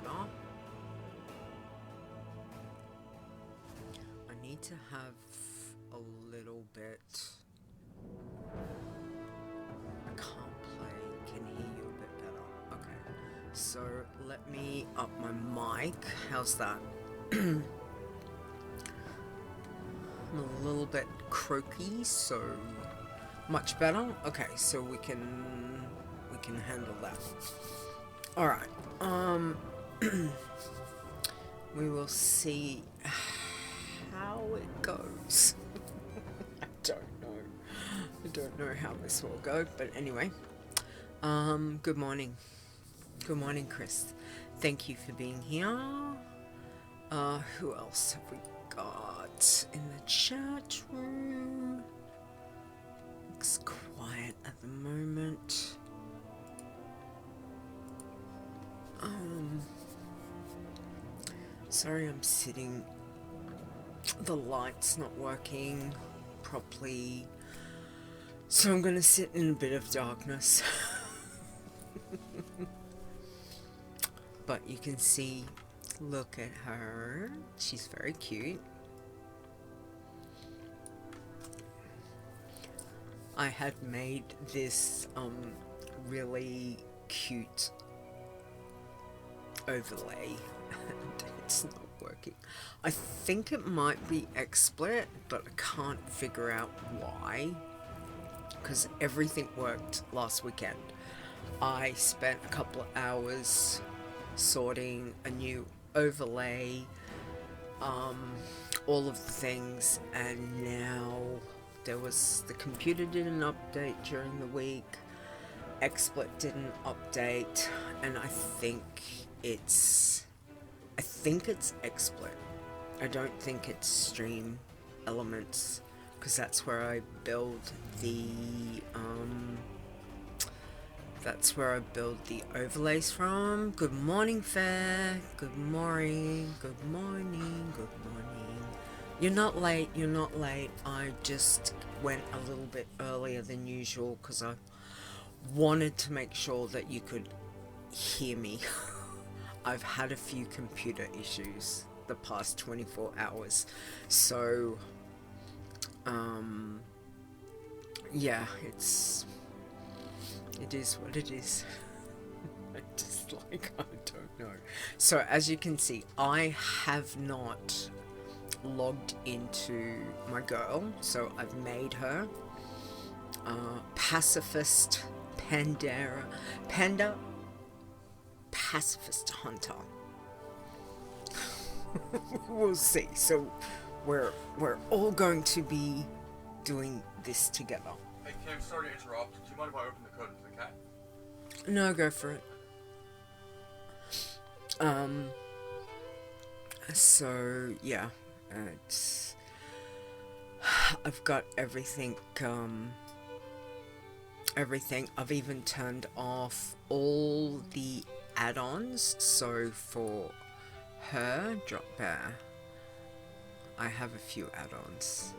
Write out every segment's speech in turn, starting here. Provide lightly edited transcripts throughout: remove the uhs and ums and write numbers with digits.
better. I need to have a little bit... I can't play, can hear you a bit better. Okay, so let me up my mic. How's that? I'm a little bit croaky, so much better. Okay, so we can handle that. All right. We will see how it goes. I don't know how this will go, but anyway. Good morning. Good morning, Chris. Thank you for being here. Who else have we got in the chat room? Looks quiet at the moment. Sorry I'm sitting, the light's not working properly, so I'm gonna sit in a bit of darkness. But you can see, look at her, she's very cute. I had made this really cute overlay and it's not working. I think it might be XSplit, but I can't figure out why, because everything worked last weekend. I spent a couple of hours sorting a new overlay, all of the things, and now the computer didn't update during the week, XSplit didn't update, and I think it's XSplit. I don't think it's Stream Elements, because that's where I build the overlays from. Good morning, Ferre. Good morning. Good morning. Good morning. You're not late. You're not late. I just went a little bit earlier than usual because I wanted to make sure that you could hear me. I've had a few computer issues the past 24 hours, so yeah, it is what it is. I don't know. So as you can see, I have not logged into my girl, so I've made her Pacifist Panda Pacifist Hunter. We'll see. So we're all going to be doing this together. Hey Kim, sorry to interrupt. Do you mind if I open the curtain for the cat? No, go for it. So yeah, I've got everything. I've even turned off all the add-ons. So for her Dropbeare, I have a few add-ons.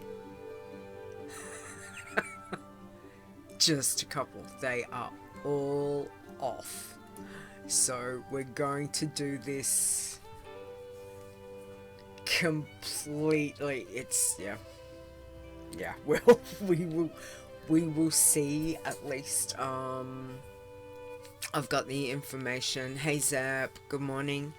Just a couple. They are all off. So we're going to do this completely. Well, we will see at least. I've got the information. Hey Zap, good morning.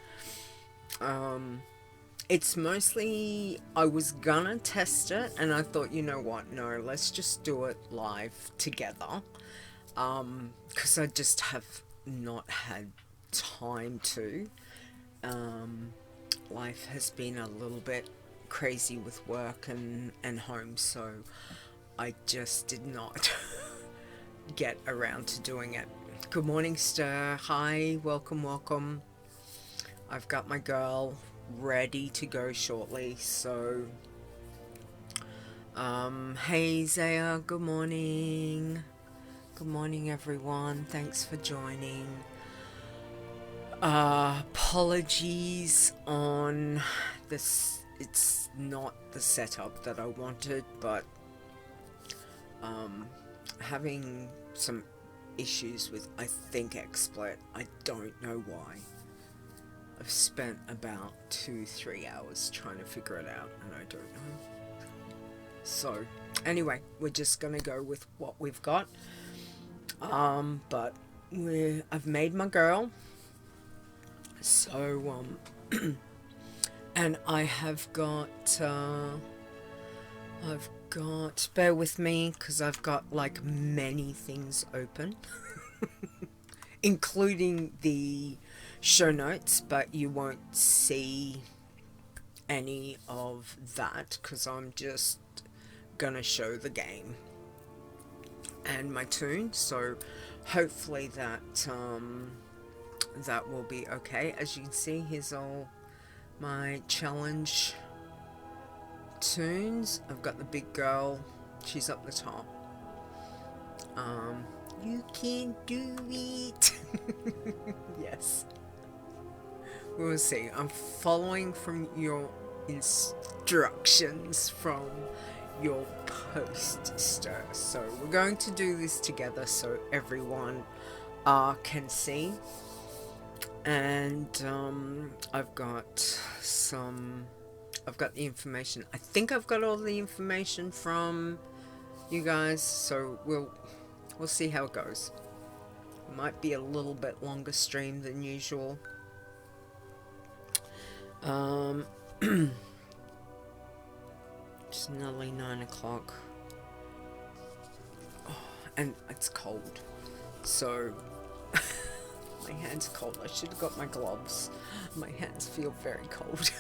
It's mostly, I was gonna test it and I thought, you know what, no, let's just do it live together, because I just have not had time to. Life has been a little bit crazy with work and home, so I just did not get around to doing it. Good morning, Ster. Hi, welcome. I've got my girl ready to go shortly, so hey Zaya, good morning. Good morning everyone, thanks for joining. Apologies on this, it's not the setup that I wanted, but having some issues with, I think, XSplit. I don't know why. I've spent about 2-3 hours trying to figure it out, and I don't know. So, anyway, we're just gonna go with what we've got. But I've made my girl. So, and I have got, bear with me, because I've got, like, many things open. Including the show notes, but you won't see any of that because I'm just gonna show the game and my tune, so hopefully that that will be okay. As you can see, here's all my challenge tunes. I've got the big girl, she's up the top. You can do it. Yes. We'll see. I'm following from your instructions from your post, Ster. So we're going to do this together so everyone can see. And I've got the information. I think I've got all the information from you guys, so we'll see how it goes. It might be a little bit longer stream than usual. It's nearly 9 o'clock. Oh, and it's cold. So, my hands are cold. I should have got my gloves. My hands feel very cold.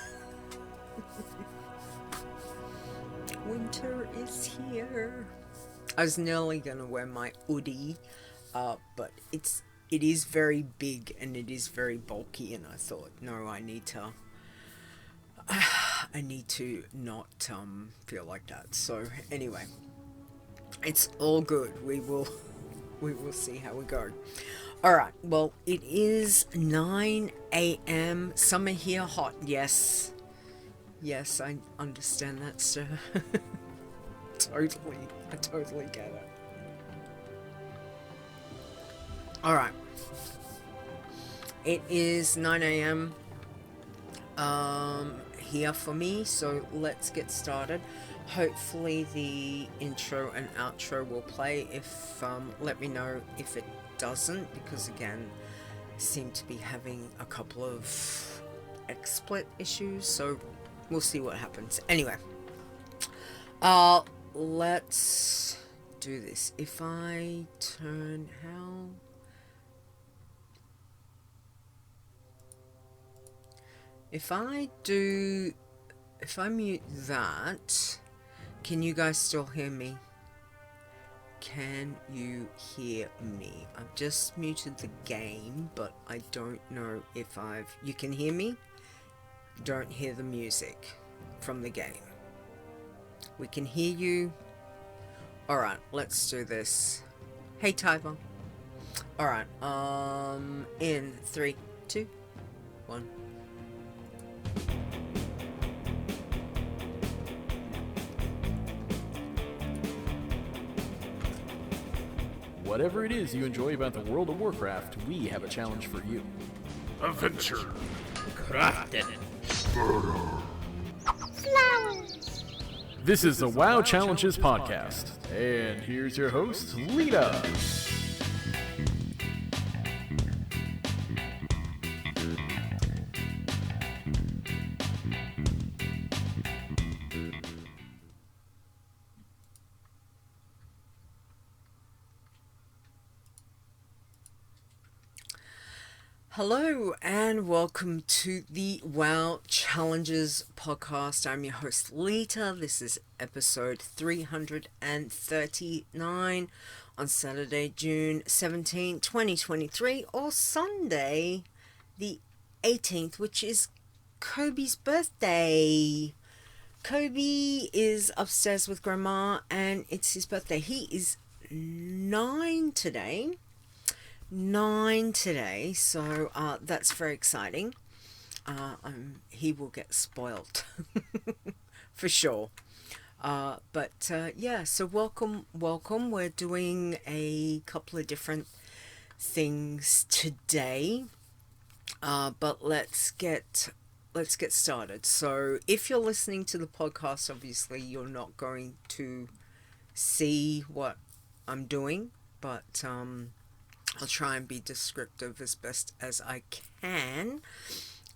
Winter is here. I was nearly gonna wear my hoodie, but it is very big and it is very bulky, and I thought, no, I need to not feel like that. So anyway, it's all good. We will see how we go. All right. Well, it is 9 a.m. Summer here, hot. Yes, I understand that, sir. I totally get it. Alright. It is 9 a.m. Here for me, so let's get started. Hopefully the intro and outro will play. If let me know if it doesn't, because again, I seem to be having a couple of XSplit issues, so we'll see what happens. Anyway. Let's do this. If I turn If I mute that, can you guys still hear me? Can you hear me? I've just muted the game, but I don't know if you can hear me? Don't hear the music from the game. We can hear you. Alright, let's do this. Hey, Tyver. Alright, in 3, 2, 1. Whatever it is you enjoy about the World of Warcraft, we have a challenge for you. Adventure. Crafted. Flowers. This is the WoW Challenges podcast, and here's your host, Leeta. Hello and welcome to the WoW Challenges podcast. I'm your host Leeta. This is episode 339 on Saturday, June 17, 2023, or Sunday, the 18th, which is Kobe's birthday. Kobe is upstairs with Grandma and it's his birthday. He is 9 today. So that's very exciting. He will get spoiled for sure. Yeah, so welcome. We're doing a couple of different things today. But let's get started. So if you're listening to the podcast, obviously you're not going to see what I'm doing, but I'll try and be descriptive as best as I can.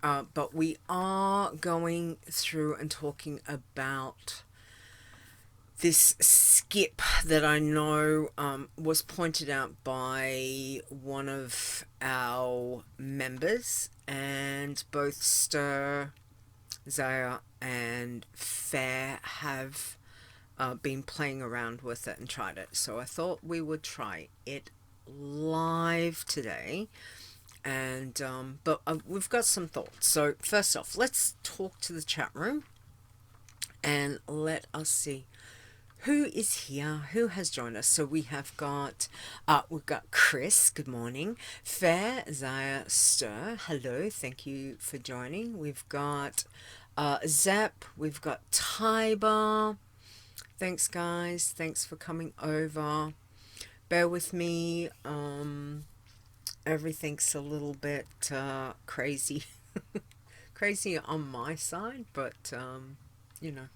But we are going through and talking about this skip that I know was pointed out by one of our members, and both Ster, Xaya, and Ferre have been playing around with it and tried it. So I thought we would try it live today. And but we've got some thoughts. So first off, let's talk to the chat room and let us see who is here, who has joined us. So we've got Chris, good morning. Ferre, Xaya, Ster, hello, thank you for joining. We've got Zap, we've got Tiber. Thanks guys, thanks for coming over. Bear with me, everything's a little bit crazy. Crazy on my side, but you know,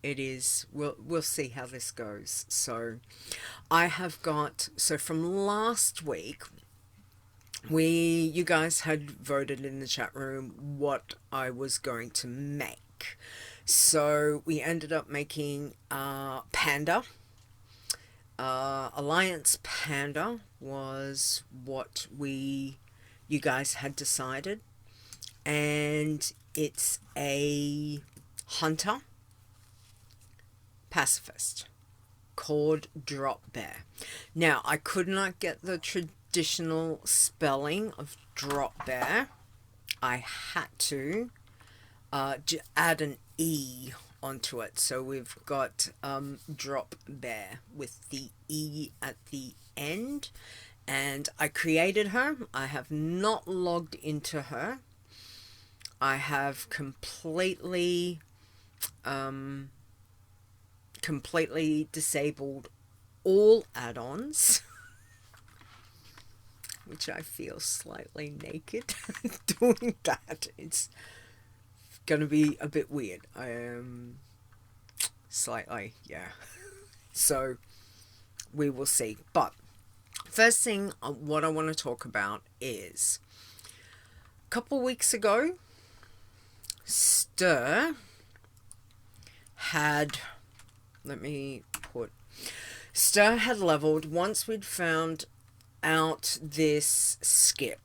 it is, we'll see how this goes. So I have got, so from last week, you guys had voted in the chat room what I was going to make. So we ended up making Panda. Alliance Panda was what you guys had decided, and it's a hunter pacifist called Dropbeare. Now, I could not get the traditional spelling of Dropbeare. I had to add an E onto it. So we've got Dropbeare with the E at the end. And I created her. I have not logged into her. I have completely disabled all add-ons, which I feel slightly naked doing that. It's gonna be a bit weird. I am slightly, yeah. So we will see. But first thing what I want to talk about is a couple weeks ago, Ster had, Ster had leveled once we'd found out this skip.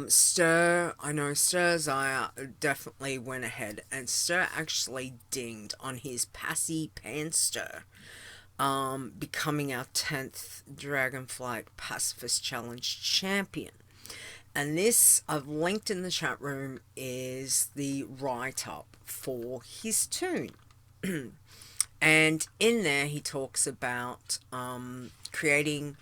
Ster, I know Ster Xaya definitely went ahead, and Ster actually dinged on his Pacipanster, becoming our 10th Dragonflight Pacifist Challenge champion. And this, I've linked in the chat room, is the write-up for his tune. And in there he talks about creating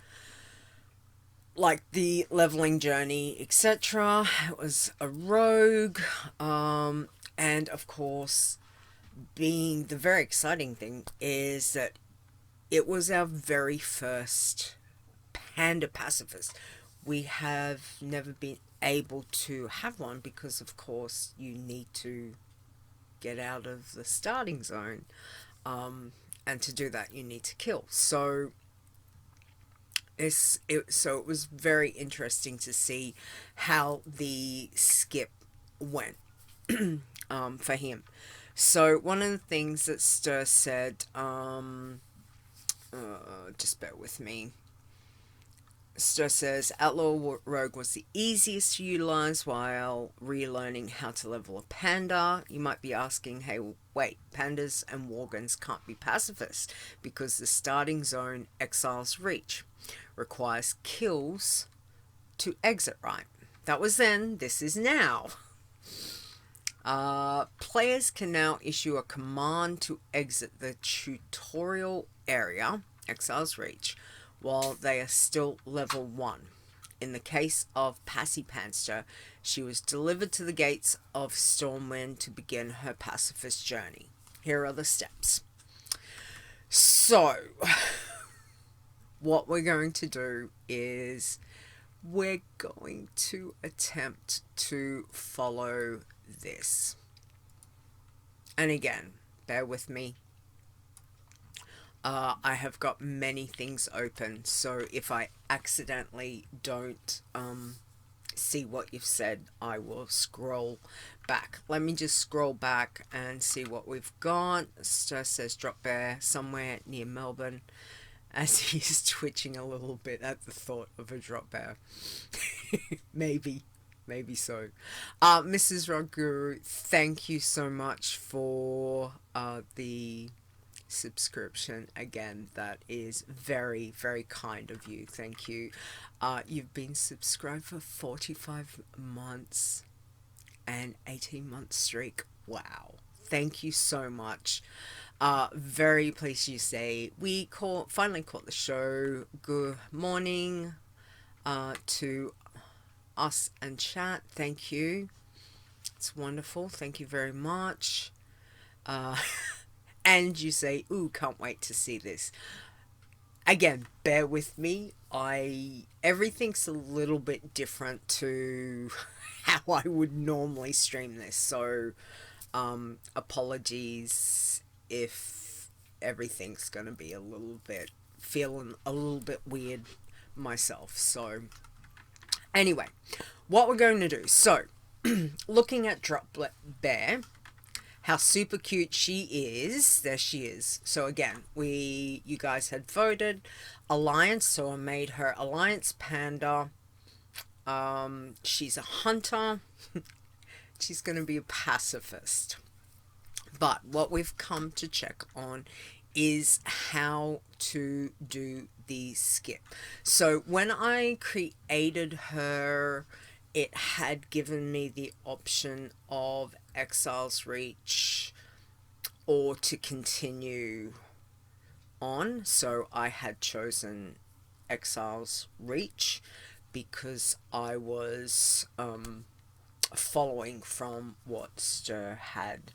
like the leveling journey, etc. It was a rogue, and of course, being the very exciting thing is that it was our very first Panda Pacifist. We have never been able to have one because, of course, you need to get out of the starting zone, and to do that, you need to kill. So it was very interesting to see how the skip went for him. So one of the things that Ster said, just bear with me. Ster says, Outlaw Rogue was the easiest to utilize while relearning how to level a panda. You might be asking, hey, wait, pandas and wargans can't be pacifists because the starting zone Exile's Reach requires kills to exit, right? That was then, this is now. Players can now issue a command to exit the tutorial area, Exile's Reach, while they are still level 1. In the case of Pacipanster, she was delivered to the gates of Stormwind to begin her pacifist journey. Here are the steps. So, what we're going to do is we're going to attempt to follow this. And again, bear with me. I have got many things open, so if I accidentally don't see what you've said, I will scroll back. Let me just scroll back and see what we've got. Ster says Dropbeare somewhere near Melbourne, as he's twitching a little bit at the thought of a Dropbeare. Maybe so. Mrs. Raguru, thank you so much for the subscription. Again, that is very, very kind of you. Thank you. You've been subscribed for 45 months and 18-month streak. Wow. Thank you so much. Very pleased you say we finally caught the show. Good morning to us and chat. Thank you. It's wonderful. Thank you very much. And you say, ooh, can't wait to see this. Again, bear with me. Everything's a little bit different to how I would normally stream this. So, apologies if everything's going to be feeling a little bit weird myself. So, anyway, what we're going to do. So, looking at Dropbeare, how super cute she is. There she is. So again, you guys had voted Alliance, so I made her Alliance Panda. She's a hunter. She's going to be a pacifist. But what we've come to check on is how to do the skip. So when I created her, it had given me the option of Exile's Reach or to continue on. So I had chosen Exile's Reach because I was following from what Ster had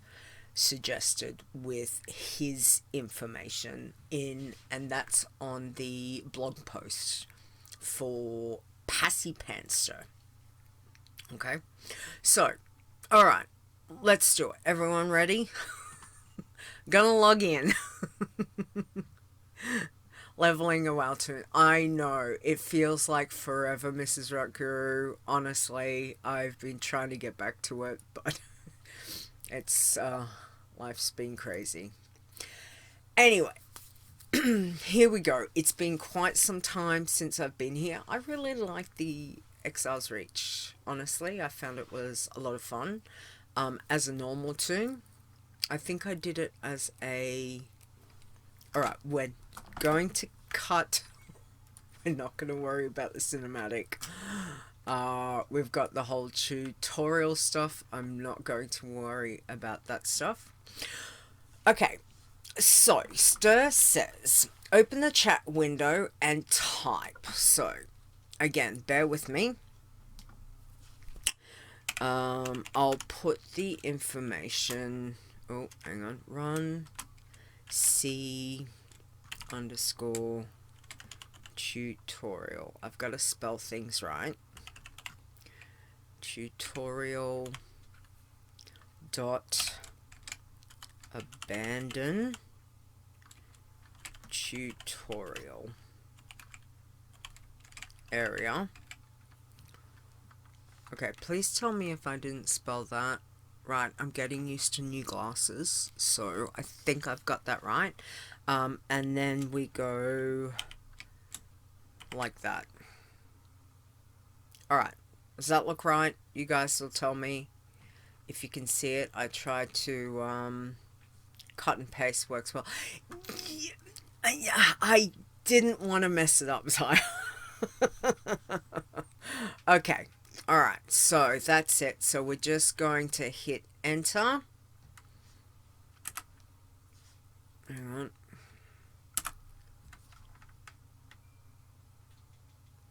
suggested with his information and that's on the blog post for Pacipanster. Okay, so alright, let's do it. Everyone ready? Gonna log in. Leveling a WoW toon. I know, it feels like forever, Mrs. Rockguru. Honestly, I've been trying to get back to it, but it's, life's been crazy. Anyway, here we go. It's been quite some time since I've been here. I really like the Exile's Reach. Honestly, I found it was a lot of fun. As a normal toon, I think I did it as a... Alright, we're going to cut. We're not going to worry about the cinematic. We've got the whole tutorial stuff. I'm not going to worry about that stuff. Okay, so Ster says, open the chat window and type. So, again, bear with me. I'll put the information. Oh, hang on. Run C _ tutorial. I've got to spell things right. Tutorial dot abandon tutorial area. Okay, please tell me if I didn't spell that right. I'm getting used to new glasses, so I think I've got that right. And then we go like that. Alright, does that look right? You guys will tell me if you can see it. I tried to cut and paste works well. Yeah, I didn't want to mess it up, so okay. Alright, so that's it. So we're just going to hit enter. Hang on.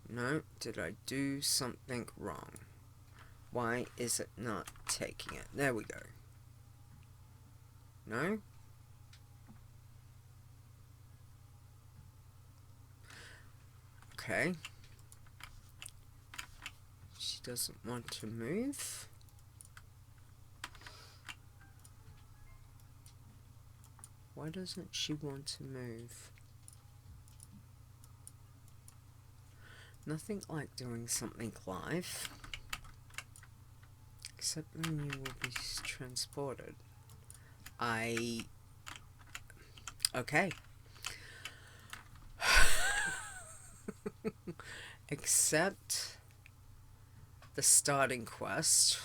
No, did I do something wrong? Why is it not taking it? There we go. No? Okay. doesn't want to move. Why doesn't she want to move? Nothing like doing something live. Except when you will be transported. Okay. Except the starting quest.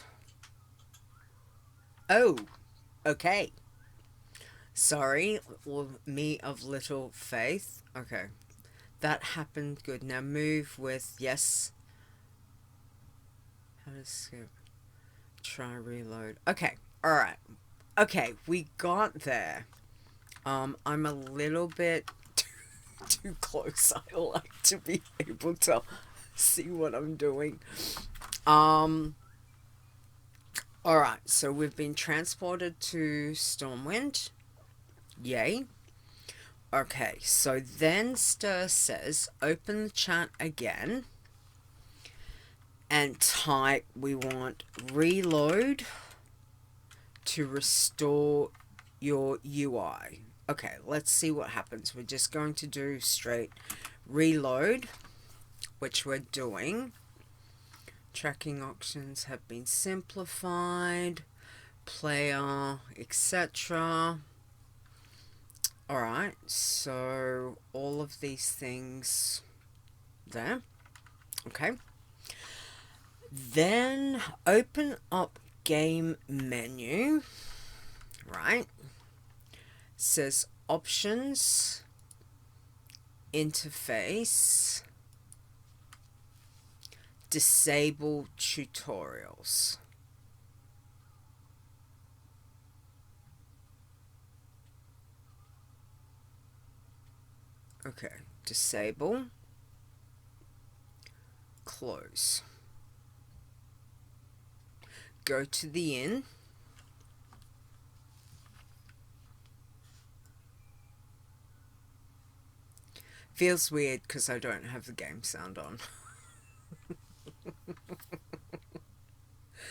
Oh, okay. Sorry, me of little faith. Okay. That happened. Good. Now move with yes. How to skip? Try reload. Okay. Alright. Okay, we got there. I'm a little bit too close. I like to be able to see what I'm doing. Alright, so we've been transported to Stormwind. Yay. Okay, so then Ster says, open the chat again. And type, we want reload to restore your UI. Okay, let's see what happens. We're just going to do straight reload, which we're doing. Tracking options have been simplified. Player, etc. Alright, so all of these things there. Okay. Then open up game menu. Right. Says options, interface, disable tutorials. Okay, disable, close. Go to the inn. Feels weird because I don't have the game sound on.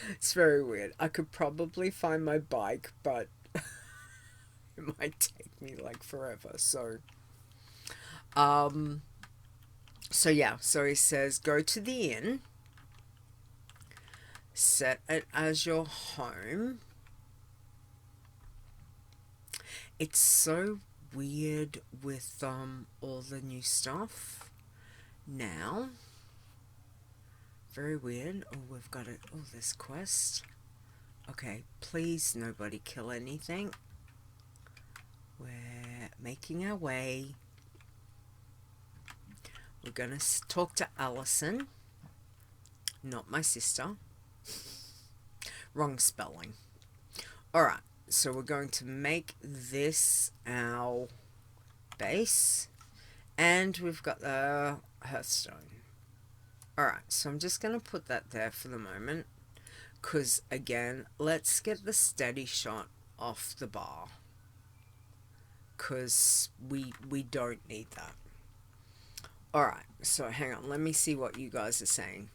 It's very weird. I could probably find my bike, but it might take me like forever. So yeah, so he says go to the inn, set it as your home. It's so weird with all the new stuff now. Very weird. Oh, we've got it. Oh, this quest. Okay, please nobody kill anything. We're making our way. We're gonna talk to Allison, not my sister. Wrong spelling. Alright, so we're going to make this our base. And we've got the hearthstone. Alright, so I'm just going to put that there for the moment. Because, again, let's get the steady shot off the bar. Because we don't need that. Alright, so hang on. Let me see what you guys are saying.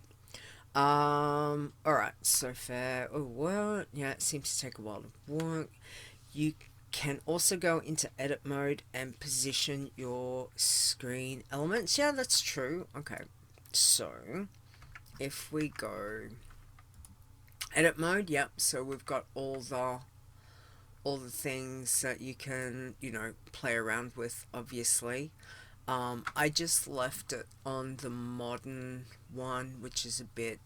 Alright, so fair. Oh, well, yeah, it seems to take a while to work. You can also go into edit mode and position your screen elements. Yeah, that's true. Okay, so if we go edit mode, yep, so we've got all the things that you can, you know, play around with, obviously. I just left it on the modern one, which is a bit...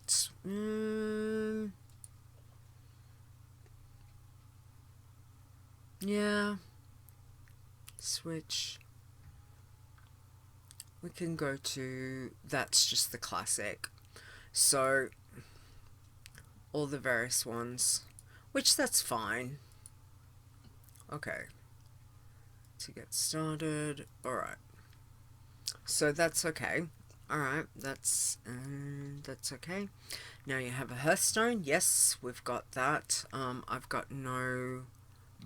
yeah. Switch. We can go to... that's just the classic. So, all the various ones. Which, that's fine. Okay. To get started. Alright. So that's okay. Alright, that's okay. Now you have a hearthstone. Yes, we've got that. I've got no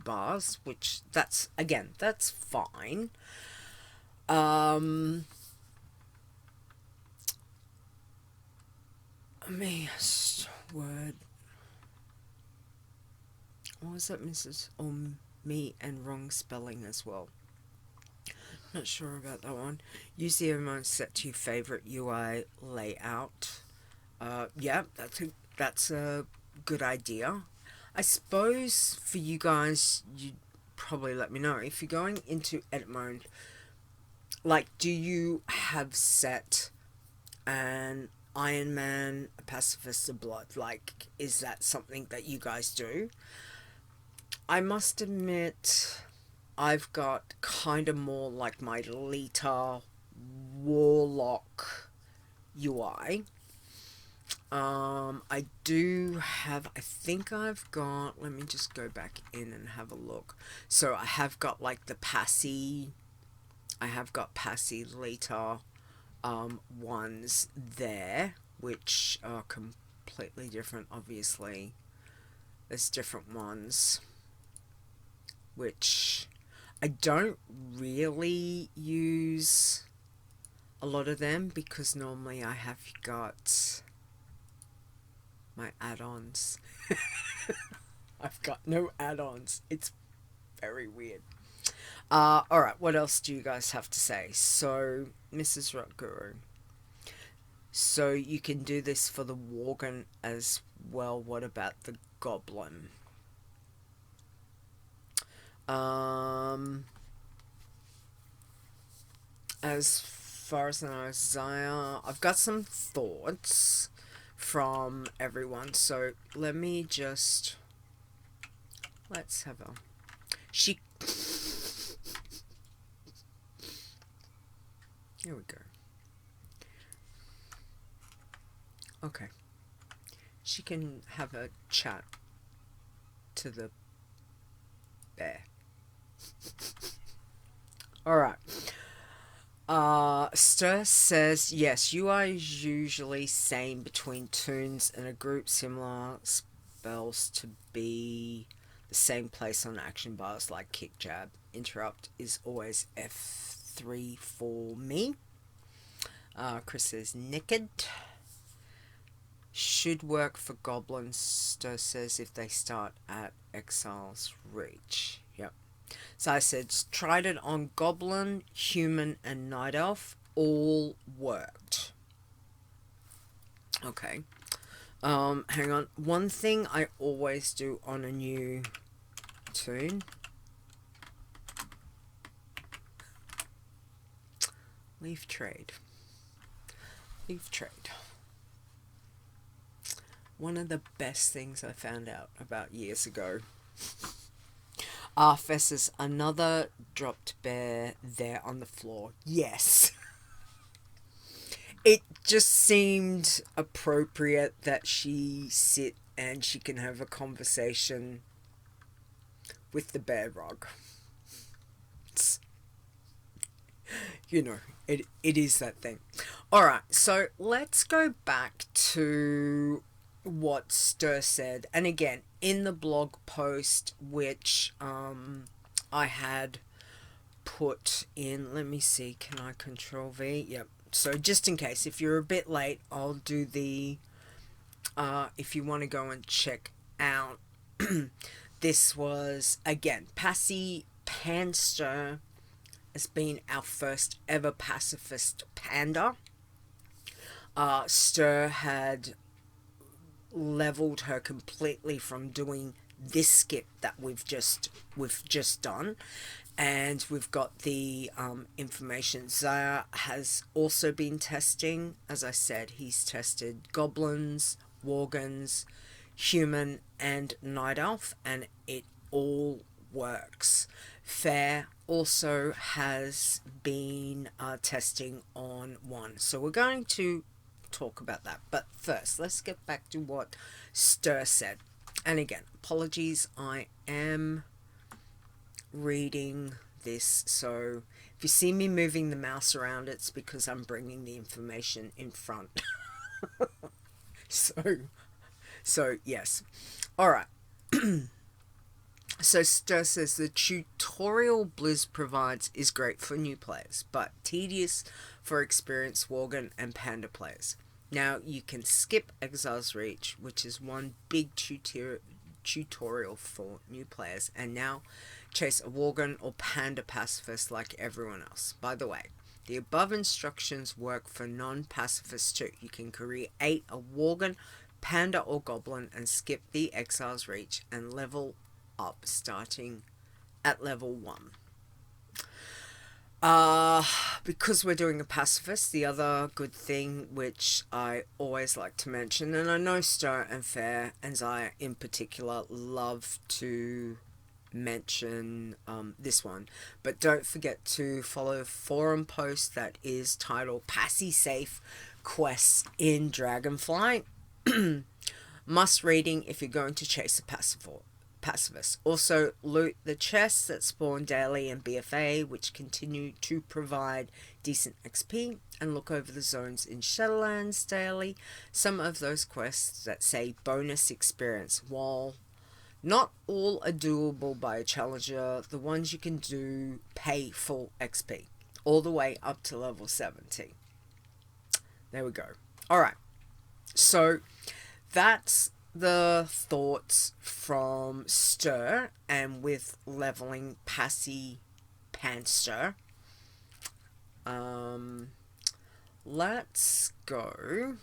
bars, which that's, again, that's fine. me word. What was that, Mrs. Me and wrong spelling as well. Not sure about that one. Use the amount set to your favorite UI layout. Yeah, that's a good idea. I suppose for you guys, you'd probably let me know if you're going into edit mode. Like, do you have set an Iron Man, a Pacifist, a Blood? Like, is that something that you guys do? I must admit, I've got kind of more like my Leeta Warlock UI. I do have, I think I've got, let me just go back in and have a look. So I have got like the Passy, I have got Passy Leeta ones there, which are completely different, obviously. There's different ones, which I don't really use a lot of them because normally I have got my add-ons. I've got no add-ons. It's very weird. Alright, what else do you guys have to say? So, Mrs. Rock Guru. So, you can do this for the Worgen as well. What about the Goblin? As far as I know, Zaya, I've got some thoughts from everyone, so let me just, let's have a, here we go. Okay, she can have a chat to the bear. Alright. Ster says, yes, UI is usually same between tunes and a group, similar spells to be the same place on action bars like kick, jab. Interrupt is always F3 for me. Chris says, naked. Should work for goblins, Ster says, if they start at Exile's Reach. Yep. So I said, tried it on Goblin, Human, and Night Elf. All worked. Okay. Hang on. One thing I always do on a new tune. Leaf trade. Leaf trade. One of the best things I found out about years ago. Fesses, another dropped bear there on the floor. Yes. It just seemed appropriate that she sit and she can have a conversation with the bear rug. It's, you know, it is that thing. Alright, so let's go back to what Ster said, and again in the blog post which I had put in, let me see, can I control V? Yep. So just in case if you're a bit late, I'll do the if you want to go and check out this was again Pacipanster has been our first ever pacifist panda. Ster had leveled her completely from doing this skip that we've just done, and we've got the information. Zaya has also been testing, as I said, he's tested goblins, worgens, human, and night elf, and it all works. Ferre also has been testing on one, so we're going to talk about that, but first let's get back to what Ster said. And again, apologies, I am reading this, so if you see me moving the mouse around, it's because I'm bringing the information in front. so yes. Alright. So Ster says the tutorial Blizz provides is great for new players, but tedious for experienced Worgen and Panda players. Now you can skip Exile's Reach, which is one big tutorial for new players, and now chase a Worgen or Panda Pacifist like everyone else. By the way, the above instructions work for non-pacifists too. You can create a Worgen, Panda or Goblin and skip the Exile's Reach and level up starting at level 1. Because we're doing a pacifist, the other good thing which I always like to mention, and I know Ster and Ferre and Xaya in particular love to mention this one, but don't forget to follow a forum post that is titled Passy Safe Quests in Dragonflight. Must reading if you're going to chase a pacifist. Also, loot the chests that spawn daily in BFA, which continue to provide decent XP, and look over the zones in Shadowlands daily. Some of those quests that say bonus experience, while not all are doable by a challenger, the ones you can do pay full XP, all the way up to level 70. There we go. Alright, so that's the thoughts from Ster, and with leveling Pacipanster. Let's go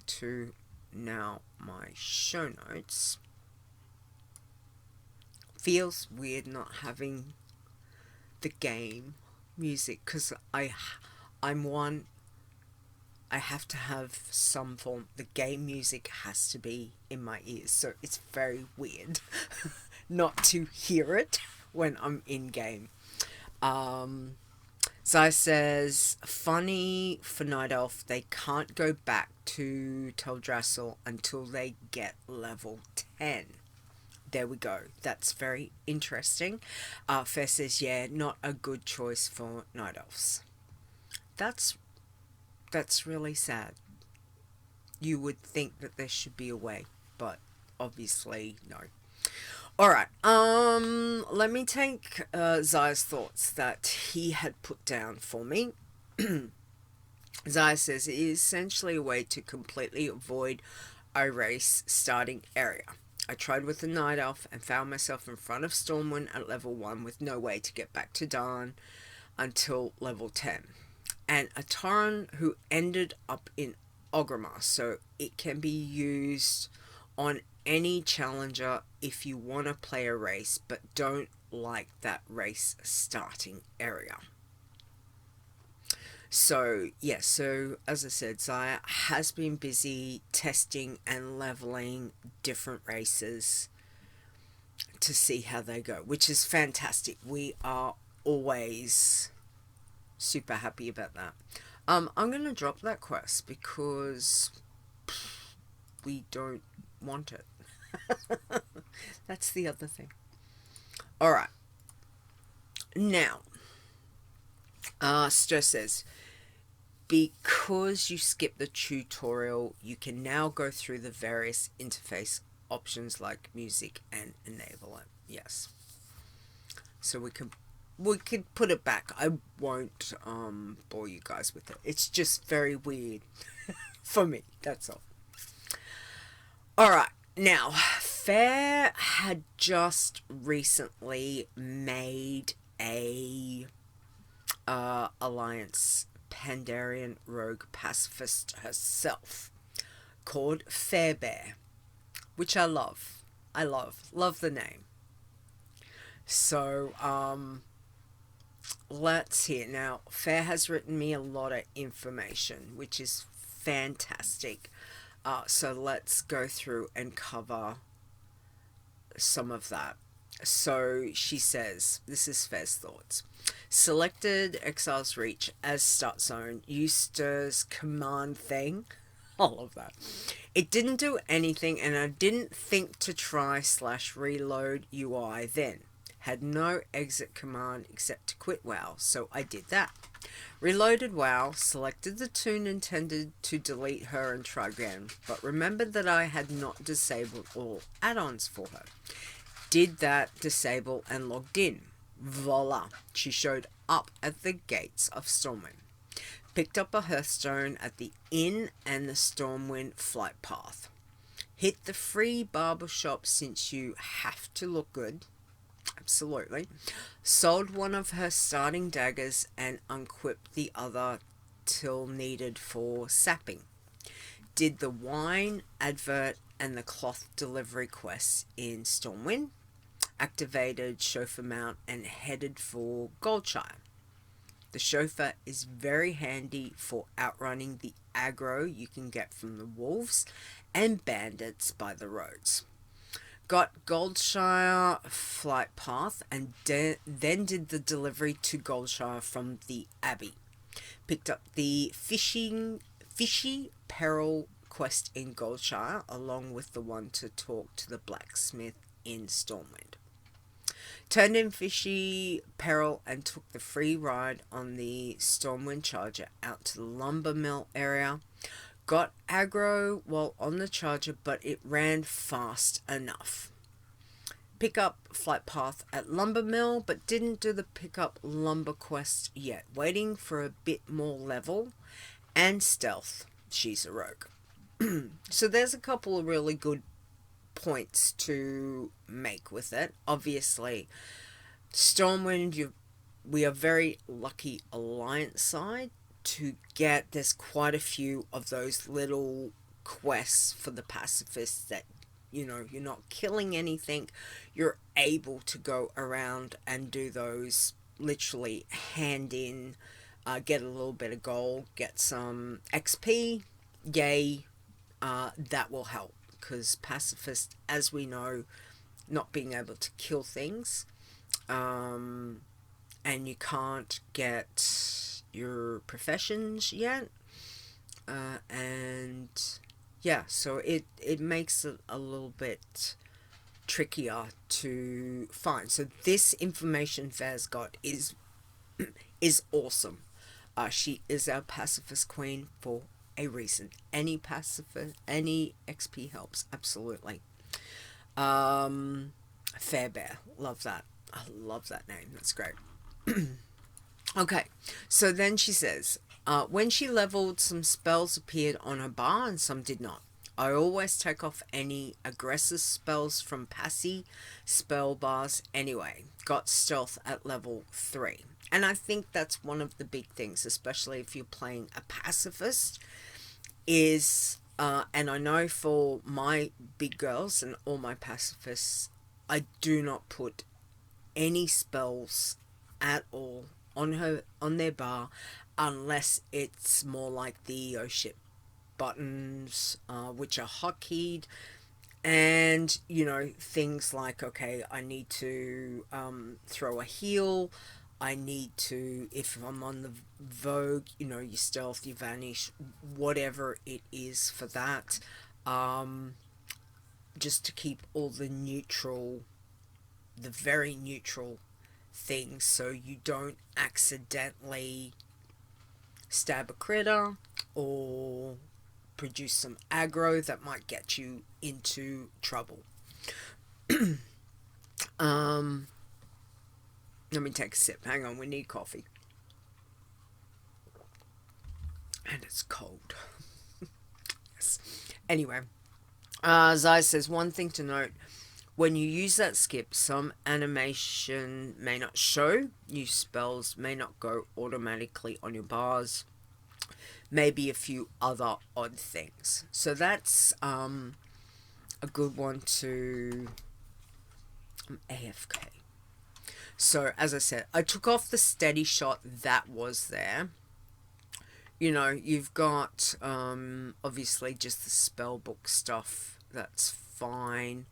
to now my show notes. Feels weird not having the game music, because I'm one, I have to have some form, the game music has to be in my ears, so it's very weird not to hear it when I'm in game. Xaya says, funny for Night Elf, they can't go back to Teldrassil until they get level 10. There we go. That's very interesting. Ferre says, yeah, not a good choice for Night Elves. That's really sad. You would think that there should be a way, but obviously no. Alright, let me take Xaya's thoughts that he had put down for me. Xaya says it is essentially a way to completely avoid a race starting area. I tried with the Night Elf and found myself in front of Stormwind at level 1 with no way to get back to Darn until level 10. And a Tauren who ended up in Orgrimmar, so it can be used on any challenger if you want to play a race but don't like that race starting area. So yeah, so as I said, Xaya has been busy testing and leveling different races to see how they go, which is fantastic. We are always super happy about that. I'm going to drop that quest because we don't want it. That's the other thing. Alright. Now, Ster says, because you skipped the tutorial, you can now go through the various interface options like music and enable it. Yes. So we could put it back. I won't bore you guys with it. It's just very weird for me. That's all. Alright. Now, Ferre had just recently made a Alliance Pandarian rogue pacifist herself called Ferremar, which I love. I love the name. So, let's hear. Now, Ferre has written me a lot of information, which is fantastic. So let's go through and cover some of that. So she says, this is Ferre's thoughts. Selected Exile's Reach as start zone. Use Ster's command thing. I love that. It didn't do anything, and I didn't think to try /reload UI then. Had no exit command except to quit WoW, so I did that. Reloaded WoW, selected the tune intended to delete her and try again, but remembered that I had not disabled all add-ons for her. Did that, disable, and logged in. Voila, she showed up at the gates of Stormwind. Picked up a Hearthstone at the Inn and the Stormwind flight path. Hit the free barbershop since you have to look good. Absolutely. Sold one of her starting daggers and unequipped the other till needed for sapping. Did the wine advert and the cloth delivery quests in Stormwind. Activated chauffeur mount and headed for Goldshire. The chauffeur is very handy for outrunning the aggro you can get from the wolves and bandits by the roads. Got Goldshire flight path and then did the delivery to Goldshire from the Abbey. Picked up the fishy peril quest in Goldshire along with the one to talk to the blacksmith in Stormwind. Turned in Fishy Peril and took the free ride on the Stormwind Charger out to the lumber mill area. Got aggro while on the Charger, but it ran fast enough. Pick up flight path at lumber mill, but didn't do the pick up lumber quest yet. Waiting for a bit more level and stealth. She's a rogue. So there's a couple of really good points to make with it. Obviously, Stormwind, we are very lucky Alliance side to get, there's quite a few of those little quests for the pacifists that, you know, you're not killing anything, you're able to go around and do those literally hand in, get a little bit of gold, get some XP, yay, that will help. Because pacifist, as we know, not being able to kill things, and you can't get your professions yet, and yeah, so it makes it a little bit trickier to find. So this information Ferre's got is awesome. She is our pacifist queen for a reason. Any pacifist, any XP helps, absolutely. Fairbear, love that. I love that name, that's great. Okay, so then she says, when she leveled, some spells appeared on her bar and some did not. I always take off any aggressive spells from passy spell bars anyway. Got stealth at level 3. And I think that's one of the big things, especially if you're playing a pacifist, is, and I know for my big girls and all my pacifists, I do not put any spells at all on their bar unless it's more like the oh shit buttons, which are hotkeyed, and you know, things like, okay, I need to throw a heal, I need to, if I'm on the Vogue, you know, you stealth, you vanish, whatever it is for that, just to keep all the very neutral things, so you don't accidentally stab a critter or produce some aggro that might get you into trouble. Let me take a sip. Hang on, we need coffee. And it's cold. Yes. Anyway, Zai says, one thing to note, when you use that skip, some animation may not show, new spells may not go automatically on your bars, maybe a few other odd things. So that's a good one to AFK. So, as I said, I took off the steady shot that was there. You know, you've got, obviously, just the spellbook stuff. That's fine.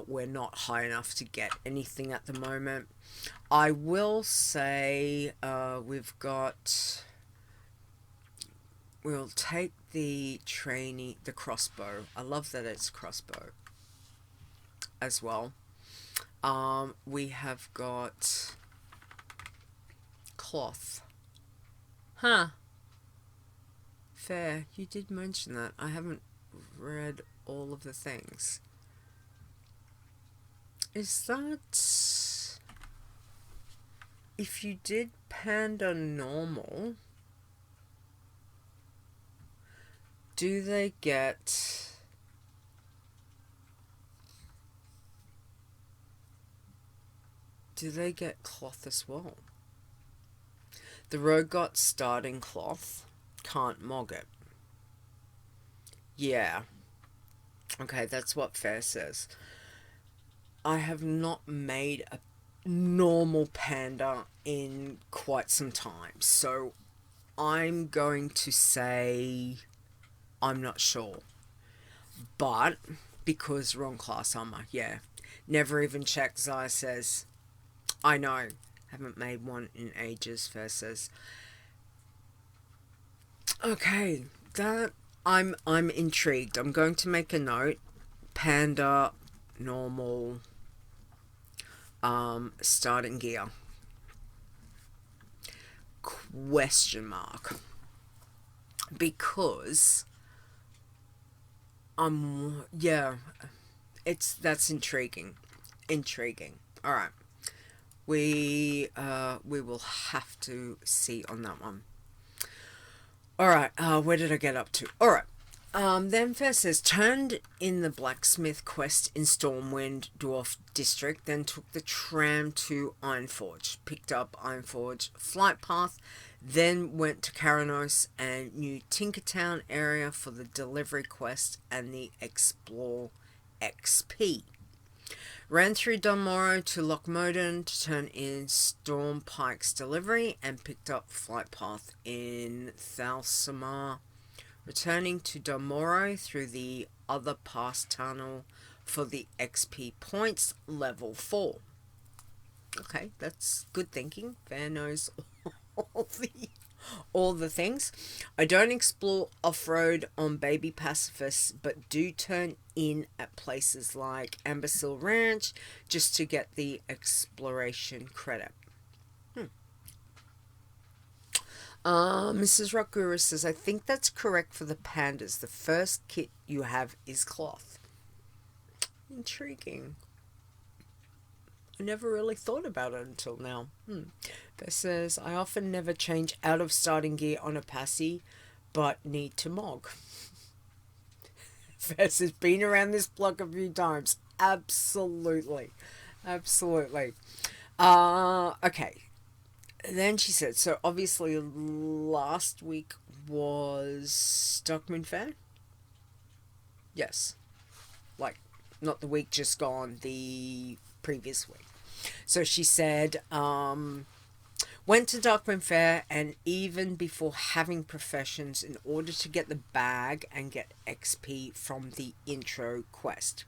We're not high enough to get anything at the moment. I will say, we'll take the crossbow. I love that it's crossbow as well. We have got cloth. Huh. Fair. You did mention that. I haven't read all of the things. Is that... If you did Panda normal... Do they get... Do they get cloth as well? The rogue got starting cloth. Can't mog it. Yeah. Okay, that's what Ferre says. I have not made a normal panda in quite some time, so I'm going to say I'm not sure. But because wrong class armor, yeah. Never even checked. Zaya says, I know. Haven't made one in ages, Ferre says. Okay, that I'm intrigued. I'm going to make a note. Panda, normal, starting gear. Question mark. Because yeah, that's intriguing. Alright. We will have to see on that one. Alright, where did I get up to? Alright. Then Ferre says, turned in the blacksmith quest in Stormwind Dwarf District, then took the tram to Ironforge, picked up Ironforge flight path, then went to Karanos and New Tinkertown area for the delivery quest and the Explore XP. Ran through Dunmorrow to Lochmoden to turn in Stormpike's delivery and picked up flight path in Thalsamar, returning to Dunmorrow through the other pass tunnel for the XP points level 4. Okay, that's good thinking. Ferre knows all the things. I don't explore off-road on baby pacifists, but do turn in at places like Ambersill Ranch just to get the exploration credit. Mrs. Rockguru says, I think that's correct for the pandas. The first kit you have is cloth. Intriguing. I never really thought about it until now. That says, I often never change out of starting gear on a passy, but need to mog. Fess has been around this block a few times. Absolutely. Okay. Then she said, so obviously last week was Stockman Fair? Yes. Like, not the week just gone, the previous week. So she said, went to Darkman Fair, and even before having professions in order to get the bag and get XP from the intro quest.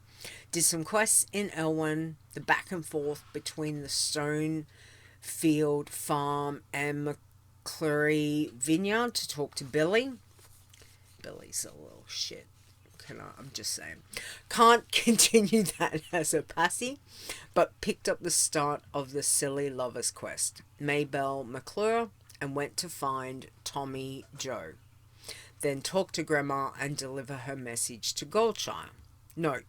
Did some quests in Elwyn, the back and forth between the Stone Field Farm and McClurry Vineyard to talk to Billy. Billy's a little shit. I'm just saying. Can't continue that as a passy, but picked up the start of the Silly Lovers quest. Maybelle McClure and went to find Tommy Joe. Then talk to Grandma and deliver her message to Goldshire. Note,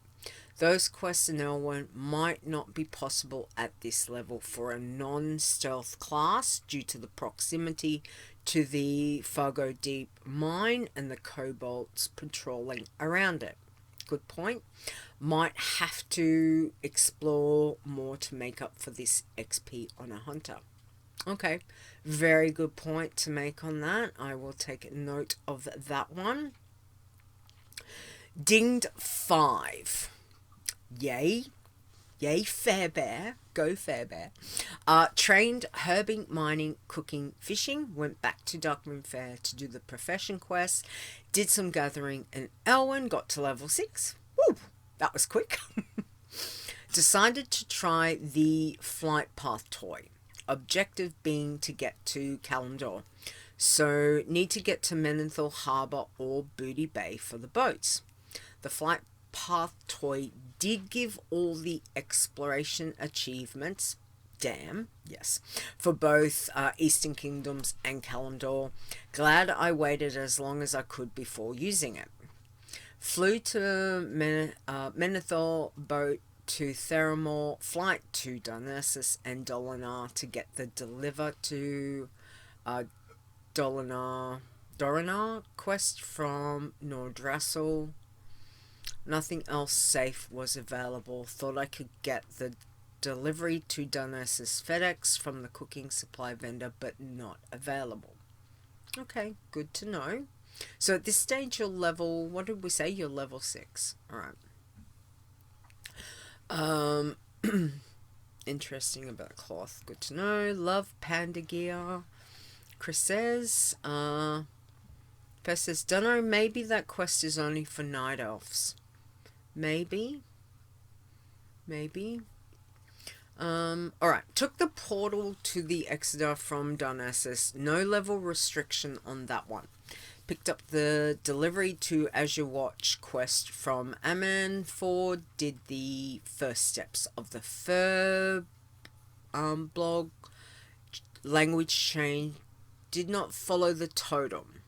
those quests in Elwyn might not be possible at this level for a non-stealth class due to the proximity to the Fargo Deep mine and the kobolds patrolling around it. Good point. Might have to explore more to make up for this XP on a hunter. Okay, very good point to make on that. I will take note of that one. Dinged 5. Yay. Yay, Fairbear. Go Fairbear. Trained herbing, mining, cooking, fishing. Went back to Darkmoon Fair to do the profession quest. Did some gathering in Elwyn. Got to level 6. Woo! That was quick. Decided to try the flight path toy. Objective being to get to Kalimdor. So need to get to Menethil Harbour or Booty Bay for the boats. The flight path toy did give all the exploration achievements, damn, yes, for both Eastern Kingdoms and Kalimdor. Glad I waited as long as I could before using it. Flew to Menethil, boat to Ferremar, flight to Darnassus and Dolinar to get the deliver to Dolinar. Dorinar quest from Nordrassil. Nothing else safe was available. Thought I could get the delivery to Dunas's FedEx from the cooking supply vendor, but not available. Okay, good to know. So at this stage you're level, what did we say? You're level 6. Alright. Interesting about cloth. Good to know. Love panda gear. Chris says, Fess says, dunno, maybe that quest is only for night elves. Maybe. Alright. Took the portal to the Exeter from Darnassus. No level restriction on that one. Picked up the delivery to Azure Watch quest from Aman Ford. Did the first steps of the Ferre blog. Language change. Did not follow the totem.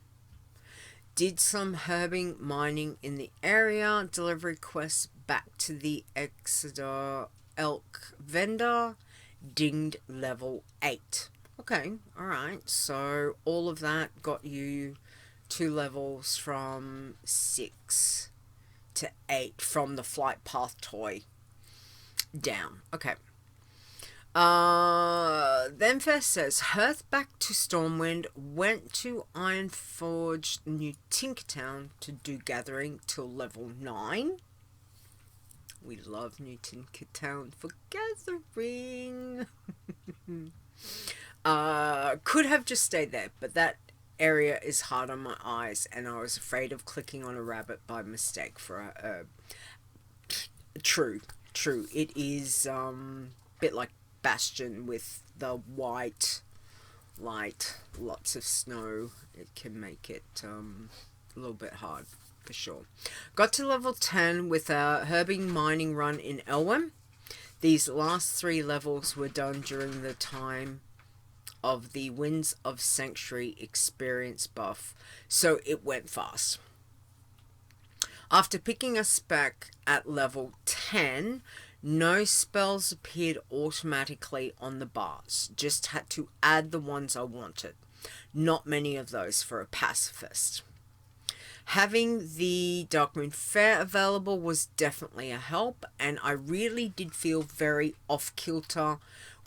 Did some herbing mining in the area. Delivery quest back to the Exeter Elk vendor. Dinged level 8. Okay, alright. So all of that got you 2 levels from 6 to 8 from the flight path toy down. Okay. Then Fest says, Hearth back to Stormwind, went to Ironforge, New Tinkertown to do gathering till level 9. We love New Tinkertown for gathering. Could have just stayed there, but that area is hard on my eyes, and I was afraid of clicking on a rabbit by mistake for a true. It is a bit like Bastion with the white light, lots of snow. It can make it a little bit hard for sure. Got to level 10 with a herbing mining run in Elwyn. These last 3 levels were done during the time of the Winds of Sanctuary experience buff, so it went fast. After picking us back at level 10, no spells appeared automatically on the bars. Just had to add the ones I wanted. Not many of those for a pacifist. Having the Darkmoon Fair available was definitely a help, and I really did feel very off-kilter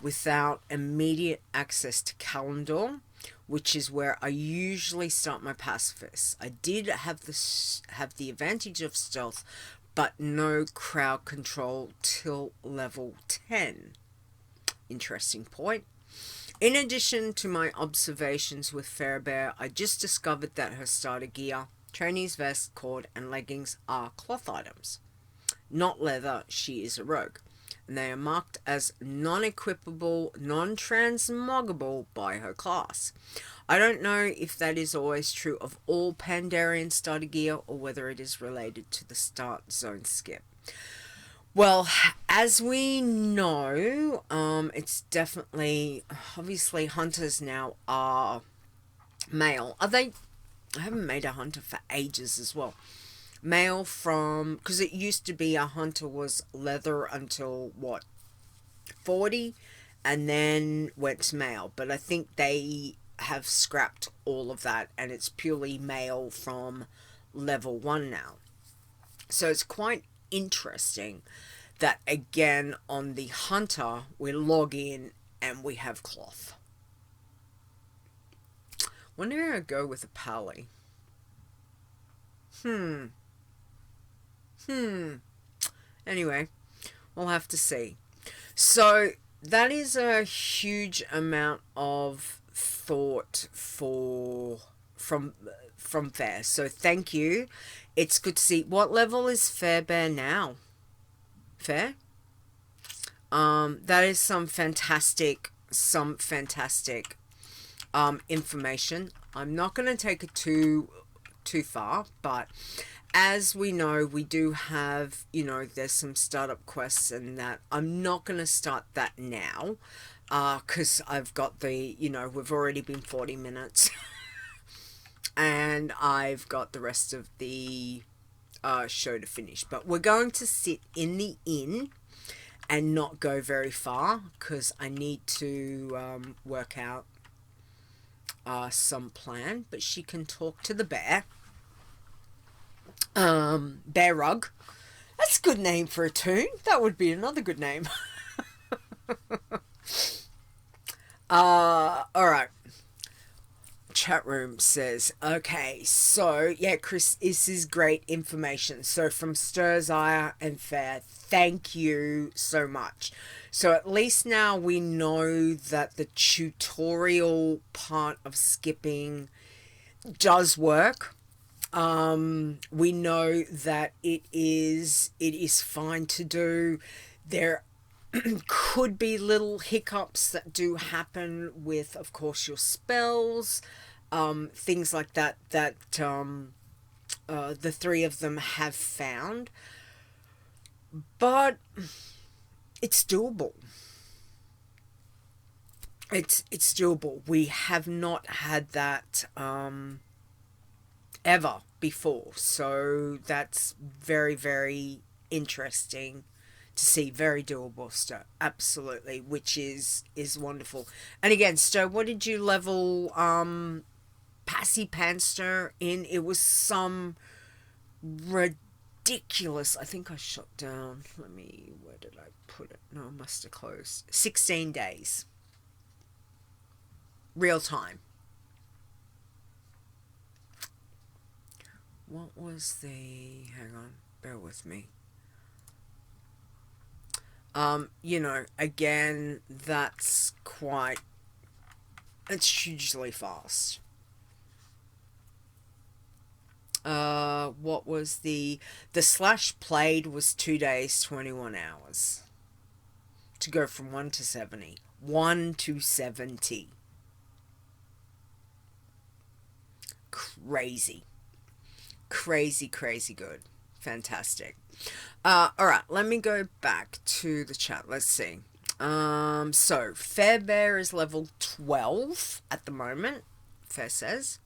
without immediate access to Kalimdor, which is where I usually start my pacifists. I did have the advantage of stealth, but no crowd control till level 10. Interesting point. In addition to my observations with Ferremar, I just discovered that her starter gear, trainee's vest, cord, and leggings are cloth items. Not leather, she is a rogue. And they are marked as non-equipable, non-transmoggable by her class. I don't know if that is always true of all Pandarian starter gear or whether it is related to the start zone skip. Well, as we know, it's definitely, obviously hunters now are male. Are they? I haven't made a hunter for ages as well. Male from, because it used to be a hunter was leather until what, 40, and then went to male. But I think they have scrapped all of that, and it's purely male from level 1 now. So it's quite interesting that again on the hunter we log in and we have cloth. Wonder how I go with a pally. Anyway, we'll have to see. So that is a huge amount of thought from Fair. So thank you. It's good to see. What level is Fairbear now? Fair? That is some fantastic information. I'm not going to take it too far, but as we know, we do have, there's some startup quests and that. I'm not going to start that now, because I've got the, we've already been 40 minutes, and I've got the rest of the show to finish. But we're going to sit in the inn and not go very far, because I need to work out some plan, but she can talk to the bear. Bear Rug. That's a good name for a toon. That would be another good name. Alright. Chat room says, okay, so, yeah, Chris, this is great information. So, from Ster, Xaya, and Ferre, thank you so much. So, at least now we know that the tutorial part of skipping does work. We know that it is fine to do. There could be little hiccups that do happen with, of course, your spells, things like that, the three of them have found. But it's doable. It's doable. We have not had that, ever before, so that's very, very interesting to see. Very doable, Ster, absolutely, which is wonderful. And again, Ster, what did you level Pacipanster in? It was some ridiculous, I think I shot down, where did I put it? No, I must have closed. 16 days real time. What was the... hang on, bear with me. You know, again, that's quite... it's hugely fast. What was the slash played was 2 days, 21 hours. To go from 1 to 70. 1 to 70. Crazy. Crazy good. Fantastic. Alright, let me go back to the chat. Let's see. So Ferremar is level 12 at the moment, Ferre says.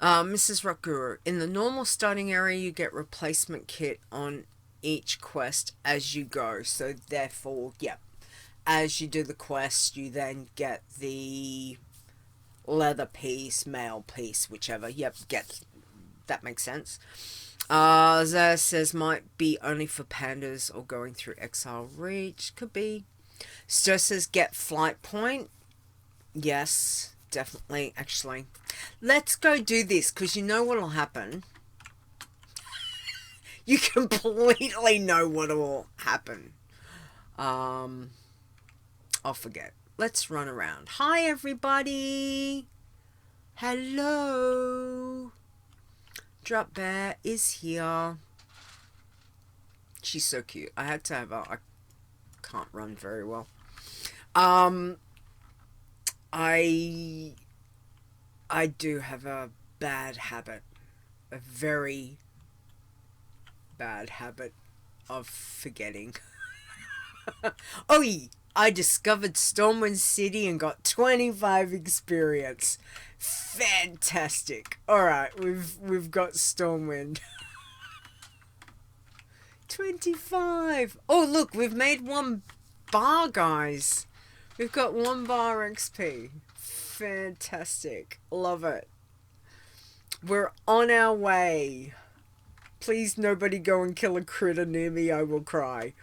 Mrs. Rockguru, in the normal starting area you get replacement kit on each quest as you go. So therefore, yep, as you do the quest you then get the leather piece, mail piece, whichever. Yep, that makes sense. Xaya says might be only for pandas or going through Exile Reach. Could be. Ster says get flight point. Yes, definitely. Actually, let's go do this, because you know what will happen. You completely know what will happen. I'll forget. Let's run around. Hi, everybody. Hello. Dropbeare is here. She's so cute. I had to have her. I can't run very well. I do have a bad habit. A very bad habit of forgetting. Oh, I discovered Stormwind City and got 25 experience. Fantastic. Alright, we've got Stormwind. 25. Oh, look, we've made 1 bar, guys. We've got 1 bar XP. Fantastic. Love it. We're on our way. Please, nobody go and kill a critter near me. I will cry.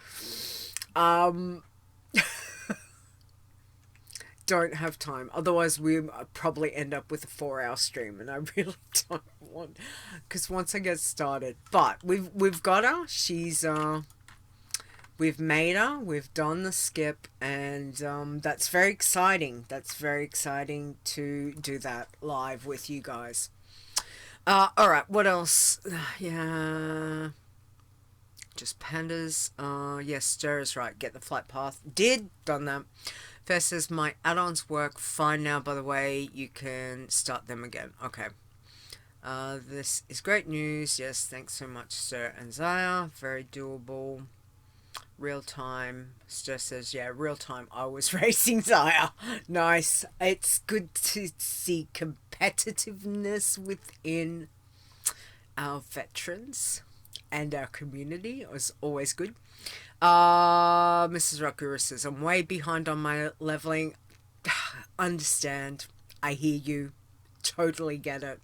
Don't have time, otherwise we probably end up with a 4-hour stream, and I really don't want, because once I get started, but we've got her. She's we've made her, we've done the skip, and that's very exciting. That's very exciting to do that live with you guys. Alright, what else? Yeah, just pandas. Yes, Ster is right, get the flight path. Done that. Ferre says, my add-ons work fine now, by the way. You can start them again. Okay. This is great news. Yes, thanks so much, Ster and Xaya. Very doable. Real time. Ster says, yeah, real time. I was racing Xaya. Nice. It's good to see competitiveness within our veterans and our community. It was always good. Mrs. Rockguru says, I'm way behind on my leveling. Understand. I hear you. totally get it.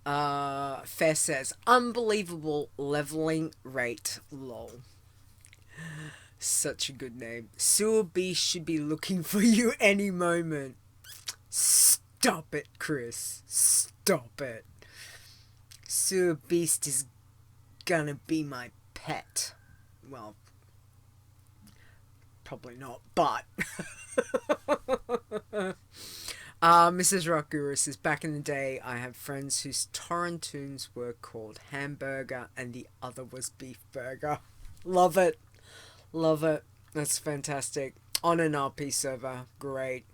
Ferre says, unbelievable leveling rate, lol. Such a good name. Sewer Beast should be looking for you any moment. Stop it, Chris. Stop it. Sewer Beast is gonna be my pet. Well, probably not, but... Mrs. Rockguru says, back in the day, I have friends whose torrent tunes were called Hamburger and the other was Beef Burger. Love it. Love it. That's fantastic. On an RP server. Great.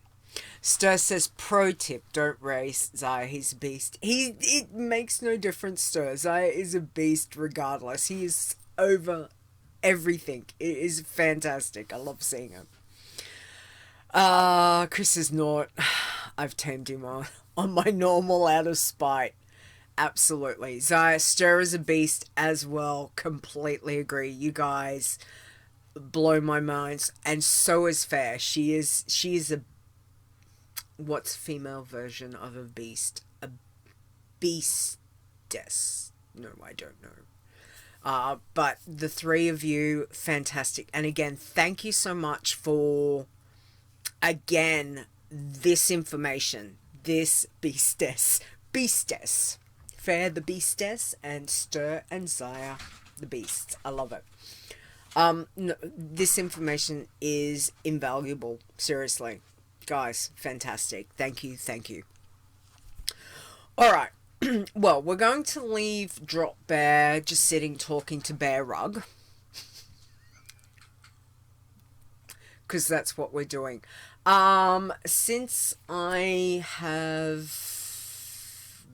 Ster says, pro tip, don't race Xayah, he's a beast. It makes no difference, Ster. Xayah is a beast regardless. He is over everything. It is fantastic. I love seeing him. Chris is not. I've tamed him on my normal out of spite. Absolutely. Xayah, Ster is a beast as well. Completely agree. You guys blow my mind. And so is Ferre. She is a... What's female version of a beast? A beastess. No, I don't know. But the three of you, fantastic. And again, thank you so much for... Again, this information, this beastess, Ferre the beastess, and Ster and Xayah the beasts. I love it. No, this information is invaluable. Seriously, guys, fantastic. Thank you, thank you. All right. Well, we're going to leave Dropbeare just sitting talking to Bear Rug. Because that's what we're doing. Since I have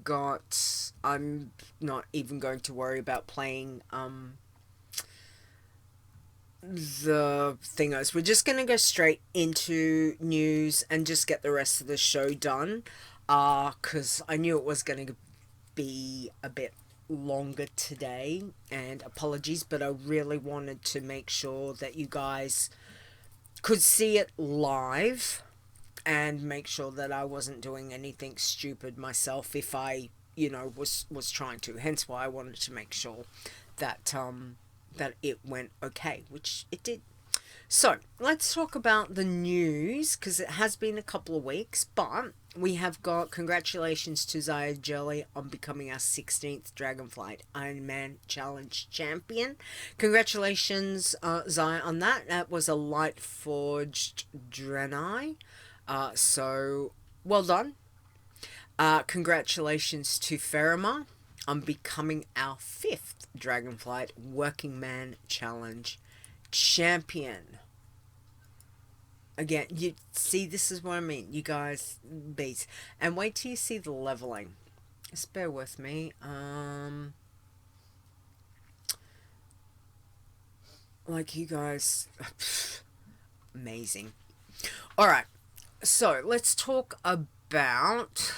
got... I'm not even going to worry about playing the thingos. We're just going to go straight into news and just get the rest of the show done. Because I knew it was going to be a bit longer today. And apologies, but I really wanted to make sure that you guys... could see it live and make sure that I wasn't doing anything stupid myself if I, you know, was trying to. Hence why I wanted to make sure that that it went okay, which it did. So, let's talk about the news, because it has been a couple of weeks, but we have got congratulations to Xayajelly on becoming our 16th Dragonflight Iron Man Challenge champion. Congratulations, Xayah, on that. That was a light forged Draenei. So, well done. Congratulations to Ferremar on becoming our 5th Dragonflight Working Man Challenge champion. Again, you see, this is what I mean. You guys, beats. And wait till you see the leveling. Just bear with me. Like, you guys... amazing. Alright. So, let's talk about...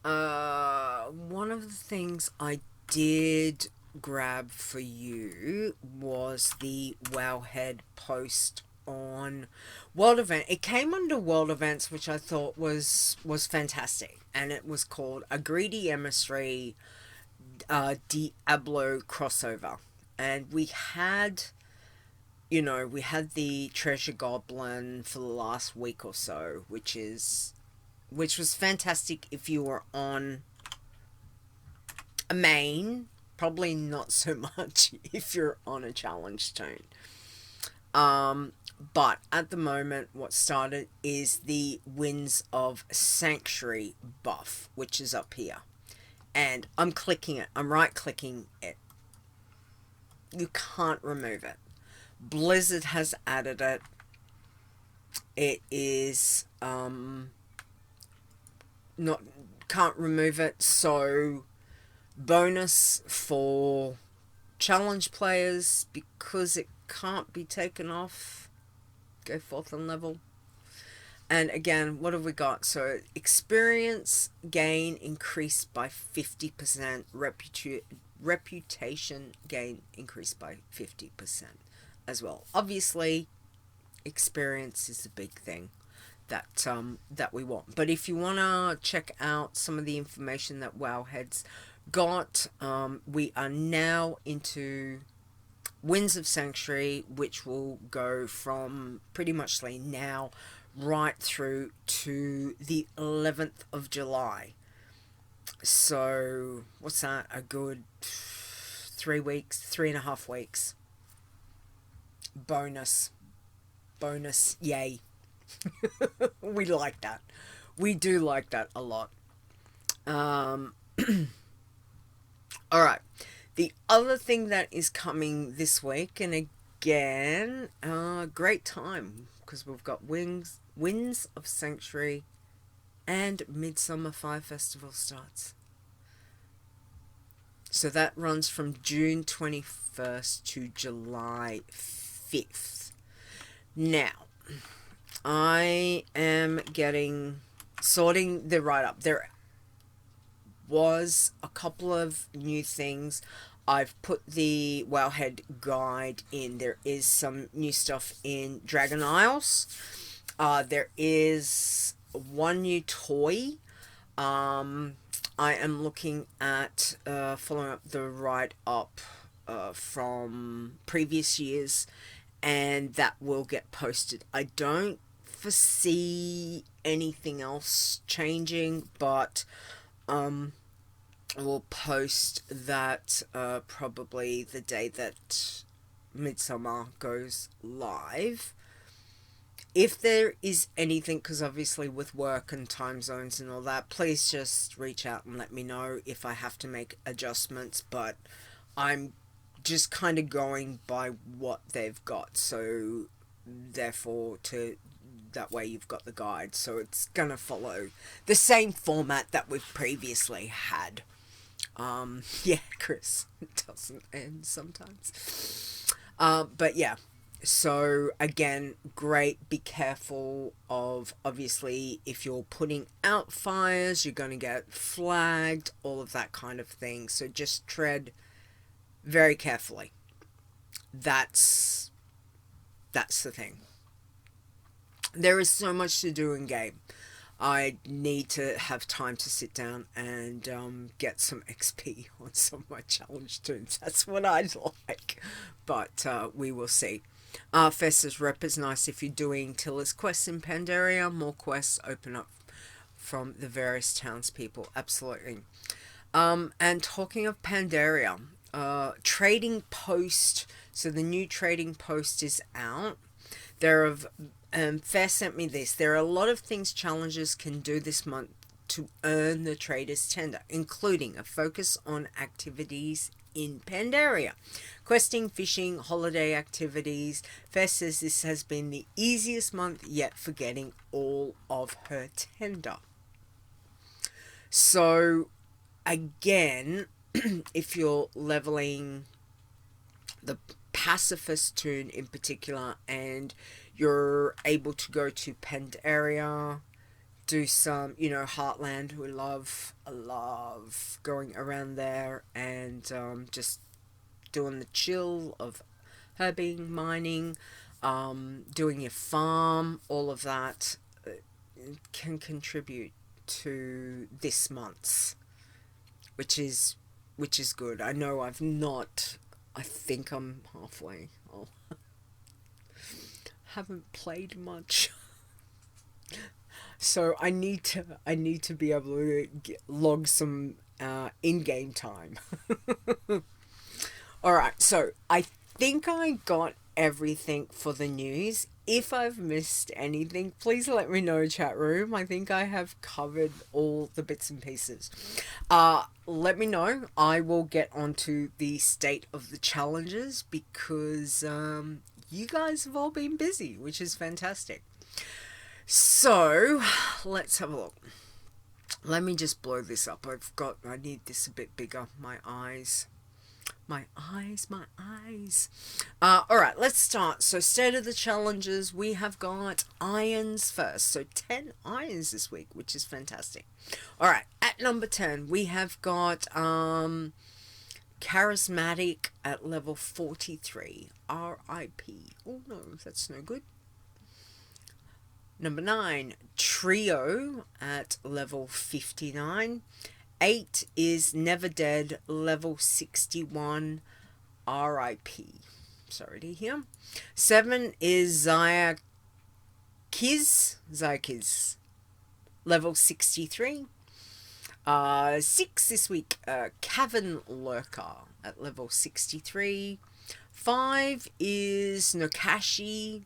one of the things I did grab for you was the Wowhead post on World Event. It came under World Events, which I thought was fantastic, and it was called A Greedy Emissary Diablo Crossover. And we had, you know, we had the Treasure Goblin for the last week or so, which was fantastic if you were on a main. Probably not so much if you're on a challenge tone. But at the moment, what started is the Winds of Sanctuary buff, which is up here. And I'm clicking it. I'm right-clicking it. You can't remove it. Blizzard has added it. It is, can't remove it, so... bonus for challenge players, because it can't be taken off. Go forth on level. And again, what have we got? So experience gain increased by 50%. Reputation gain increased by 50% as well. Obviously, experience is a big thing. that we want. But if you want to check out some of the information that Wowhead's got, we are now into Winds of Sanctuary, which will go from pretty much now right through to the 11th of July. So what's that, a good 3 weeks, 3.5 weeks. Bonus, yay. We like that. We do like that a lot. Alright, the other thing that is coming this week, and again, great time, because we've got Winds of Sanctuary and Midsummer Fire Festival starts. So that runs from June 21st to July 5th. Now, I am sorting the write-up. There was a couple of new things. I've put the Wowhead guide in. There is some new stuff in Dragon Isles. There is one new toy. I am looking at following up the write-up from previous years, and that will get posted. I don't foresee anything else changing, but we'll post that probably the day that Midsummer goes live. If there is anything, because obviously with work and time zones and all that, please just reach out and let me know if I have to make adjustments, but I'm just kind of going by what they've got, so therefore that way you've got the guide, so it's gonna follow the same format that we've previously had. Yeah, Chris, it doesn't end sometimes. But yeah, so again, great. Be careful of, obviously, if you're putting out fires, you're going to get flagged, all of that kind of thing. So just tread very carefully. That's the thing. There is so much to do in game. I need to have time to sit down and get some XP on some of my challenge toons. That's what I'd like. But we will see. Festa's rep is nice if you're doing Tilla's quests in Pandaria. More quests open up from the various townspeople. Absolutely. And talking of Pandaria, trading post. So the new trading post is out. Fair sent me this. There are a lot of things challengers can do this month to earn the trader's tender, including a focus on activities in Pandaria. Questing, fishing, holiday activities. Fair says this has been the easiest month yet for getting all of her tender. So, again, if you're leveling the Pacifist toon in particular, and you're able to go to Pandaria, do some, Heartland. We love going around there and just doing the chill of herbing, mining, doing your farm, all of that can contribute to this month's, which is good. I know I think I'm halfway. Haven't played much. So I need to be able to log some in-game time. Alright, so I think I got everything for the news. If I've missed anything, please let me know, chat room. I think I have covered all the bits and pieces. Let me know. I will get onto the state of the challenges because you guys have all been busy, which is fantastic. So, let's have a look. Let me just blow this up. I need this a bit bigger. My eyes. Alright, let's start. So, state of the challenges. We have got irons first. So, 10 irons this week, which is fantastic. Alright, at number 10, we have got Charismatic at level 43. RIP. Oh no, that's no good. Number 9, Trio at level 59. 8 is Never Dead, level 61, RIP. Sorry to hear. 7 is Xayakiz, level 63. 6 this week, Cavern Lurker at level 63. 5 is Nokashi,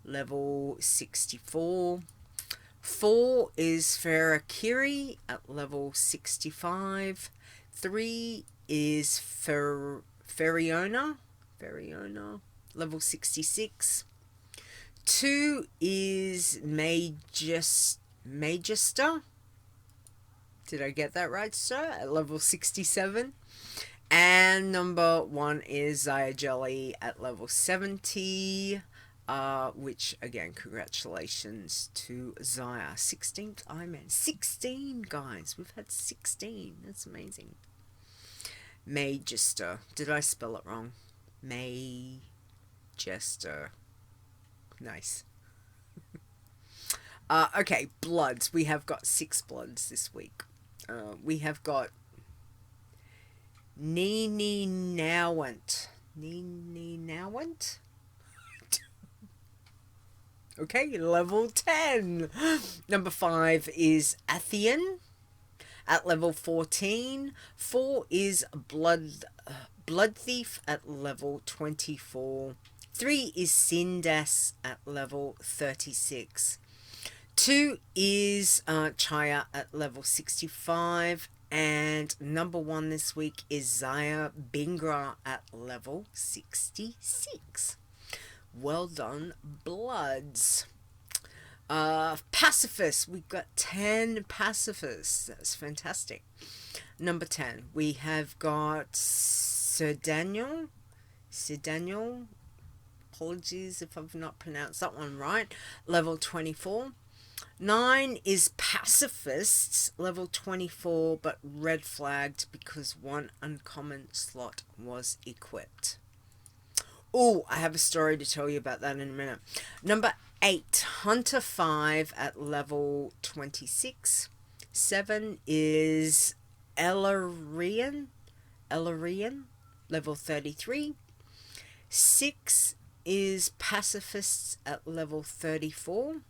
level 64. 4 is Ferre at level 65. 3 is Ferriona, level 66. 2 is Magister. Did I get that right, sir? At level 67. And number 1 is Xayajelly at level 70. Which, again, congratulations to Xayah. 16th Ironman. 16, guys. We've had 16. That's amazing. Magister. Did I spell it wrong? Magister. Nice. Okay, bloods. We have got 6 bloods this week. We have got Nini Nowant. Okay, level 10. Number 5 is Athian at level 14. 4 is Blood Thief at level 24. 3 is Sindas at level 36. 2 is Chaya at level 65. And number 1 this week is Zaya Bingra at level 66. Well done, bloods. Pacifists. We've got 10 pacifists. That's fantastic. Number 10. We have got Sir Daniel. Apologies if I've not pronounced that one right. Level 24. 9 is pacifists. Level 24, but red flagged because 1 uncommon slot was equipped. Oh, I have a story to tell you about that in a minute. Number 8, Hunter 5 at level 26. 7 is Elarian, level 33. 6 is Pacifists at level 34.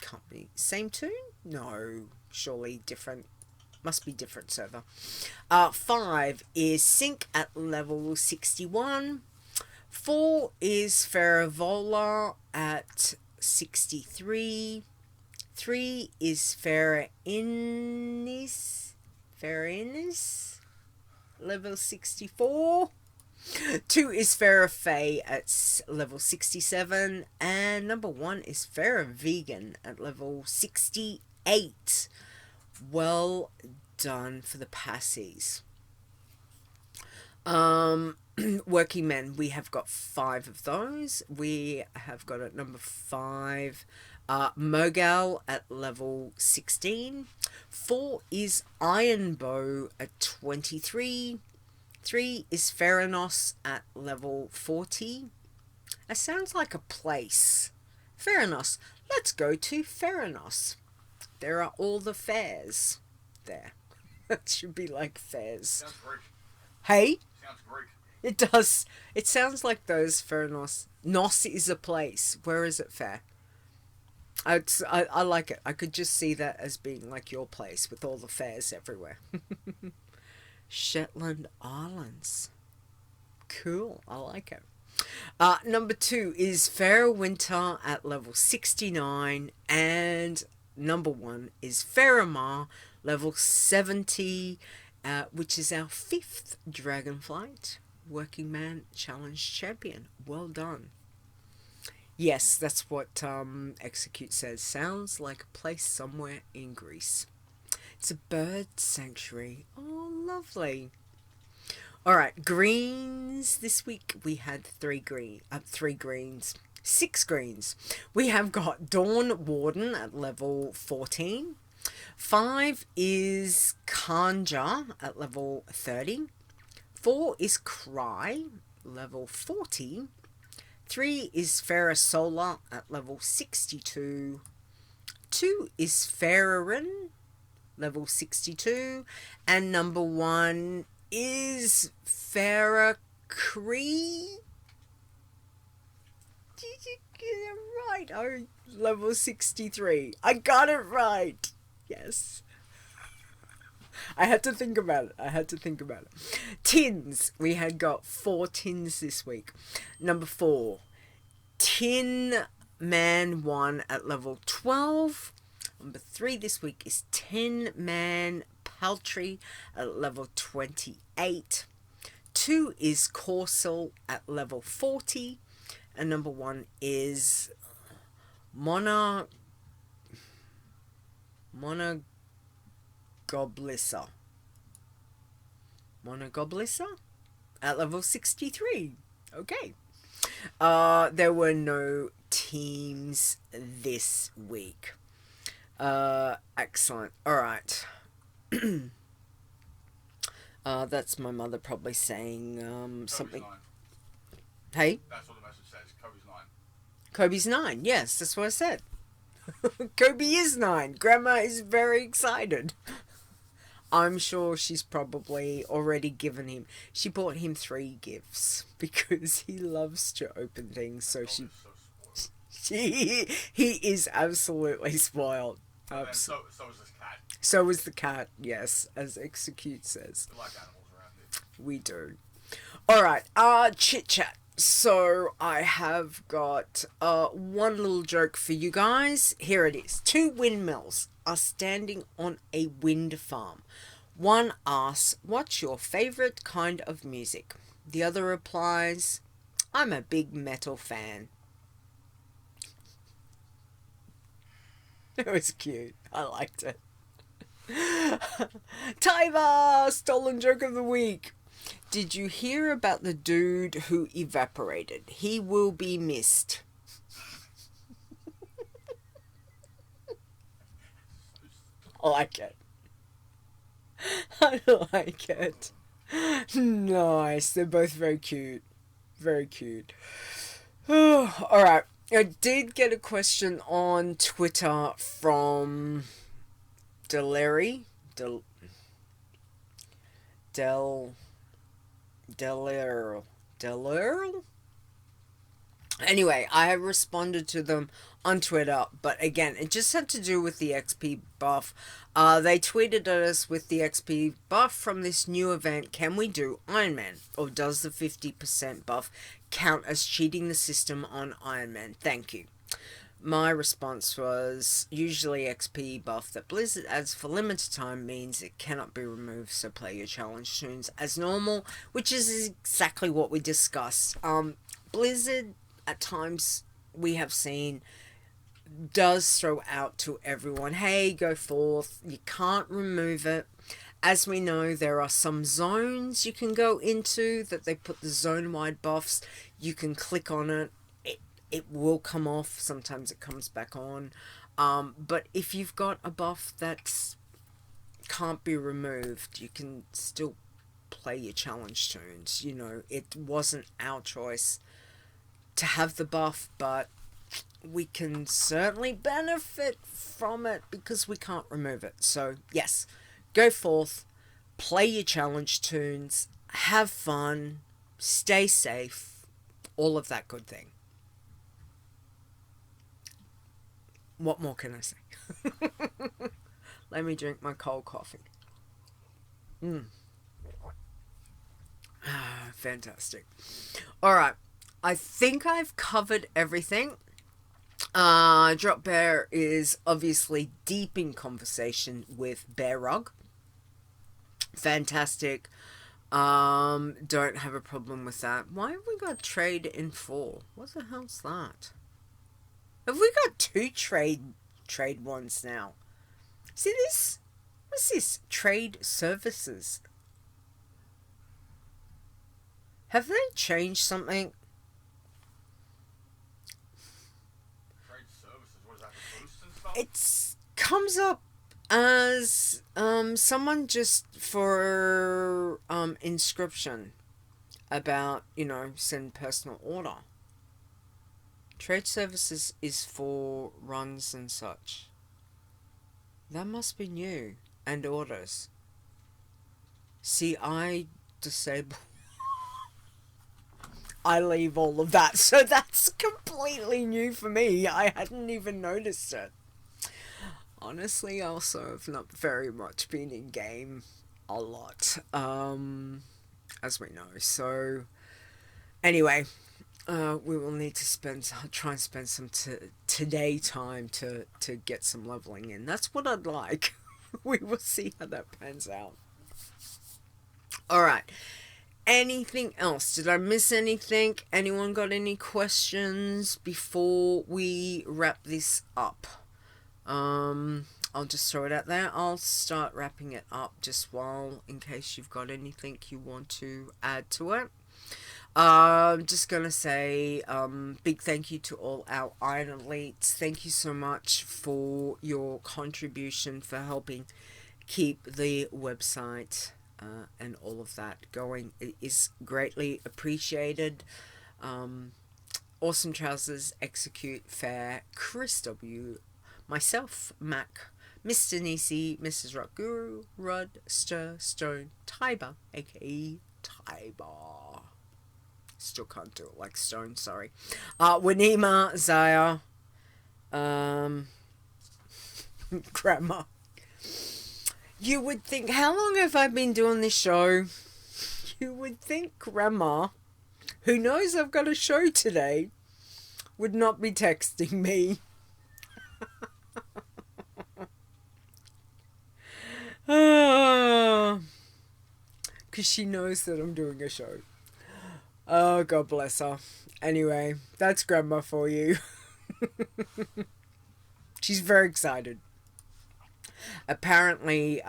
Can't be same tune? No, surely different. Must be different server. 5 is Sync at level 61. 4 is Ferrevola at 63. 3 is Ferreinis, level 64. 2 is Ferre at level 67. And number 1 is Ferre Vegan at level 68. Well done for the passies. Working men, we have got 5 of those. We have got at number 5 Mogal at level 16. 4 is Ironbow at 23. 3 is Ferrenos at level 40. That sounds like a place. Ferrenos. Let's go to Ferrenos. There are all the fairs there. That should be like fairs. Sounds great. Hey? Sounds great. It does. It sounds like those Ferrenos. Nos is a place. Where is it fair? I like it. I could just see that as being like your place with all the fairs everywhere. Shetland Islands. Cool. I like it. Number 2 is Fairwinter at level 69. And number 1 is Ferremar, level 70, which is our 5th Dragonflight Working Man Challenge Champion. Well done. Yes, that's what Execute says. Sounds like a place somewhere in Greece. It's a bird sanctuary. Oh, lovely. Alright, greens. This week we had 3 greens. 6 greens. We have got Dawn Warden at level 14. 5 is Kanja at level 30. 4 is Cry, level 40. 3 is Ferre Solar at level 62. 2 is Ferremar, level 62. And number 1 is Ferre. Did you get it right? Oh, level 63. I got it right. Yes. I had to think about it. Tins. We had got 4 tins this week. Number 4. Tin Man 1 at level 12. Number 3 this week is Tin Man Paltry at level 28. 2 is Corsul at level 40. And number 1 is Monogoblissa at level 63. Okay. There were no teams this week. Excellent. Alright. That's my mother probably saying something. 9. Hey? That's what the message says. Kobe's 9. Kobe's 9. Yes, that's what I said. Kobe is 9. Grandma is very excited. I'm sure she's probably already given him. She bought him 3 gifts because he loves to open things. So he is absolutely spoiled. And so is this cat. So is the cat. Yes, as Execute says. We like animals around here. We do. All right. Chit chat. So I have got one little joke for you guys. Here it is. 2 windmills are standing on a wind farm. One asks, "What's your favorite kind of music?" The other replies, "I'm a big metal fan." It was cute. I liked it. Tyva! Stolen joke of the week. Did you hear about the dude who evaporated? He will be missed. I like it. I like it. Nice. They're both very cute. Very cute. Alright. I did get a question on Twitter from Deleri. Delerl? Anyway, I have responded to them on Twitter, but again, it just had to do with the XP buff. They tweeted at us with the XP buff from this new event. Can we do Iron Man? Or does the 50% buff count as cheating the system on Iron Man? Thank you. My response was, usually XP buff that Blizzard adds for limited time means it cannot be removed, so play your challenge tunes as normal, which is exactly what we discussed. Blizzard, at times, we have seen, does throw out to everyone, hey, go forth, you can't remove it. As we know, there are some zones you can go into that they put the zone-wide buffs. You can click on it. It will come off. Sometimes it comes back on. But if you've got a buff that can't be removed, you can still play your challenge tunes. You know, it wasn't our choice to have the buff, but we can certainly benefit from it because we can't remove it. So, yes, go forth, play your challenge tunes, have fun, stay safe, all of that good thing. What more can I say? Let me drink my cold coffee. Fantastic. Alright, I think I've covered everything. Dropbeare is obviously deep in conversation with Bear Rug. Fantastic. Don't have a problem with that. Why have we got trade in 4? What the hell's that? Have we got 2 trade ones now? See this? What's this? Trade services. Have they changed something? Trade services, what is that, for boosts and stuff? It comes up as someone just for inscription about, you know, send personal order. Trade services is for runs and such. That must be new. And orders. See, I disable... I leave all of that, so that's completely new for me. I hadn't even noticed it. Honestly, also, I've not very much been in game a lot, as we know. So, anyway, we will need to try and spend some today time to get some leveling in. That's what I'd like. We will see how that pans out. Alright. Anything else? Did I miss anything? Anyone got any questions before we wrap this up? I'll just throw it out there. I'll start wrapping it up just while, in case you've got anything you want to add to it. I'm just going to say big thank you to all our Iron Elites. Thank you so much for your contribution, for helping keep the website and all of that going. It is greatly appreciated. Awesome Trousers, Execute, Fair, Chris W., myself, Mac, Mr. Nisi, Mrs. Rock Guru, Rud, Ster, Stone, Tiber, aka Tiber. Still can't do it like Stone, sorry. Wanima, Zaya, Grandma. You would think, how long have I been doing this show? You would think Grandma, who knows I've got a show today, would not be texting me. Because she knows that I'm doing a show. Oh, God bless her. Anyway, that's Grandma for you. She's very excited. Apparently,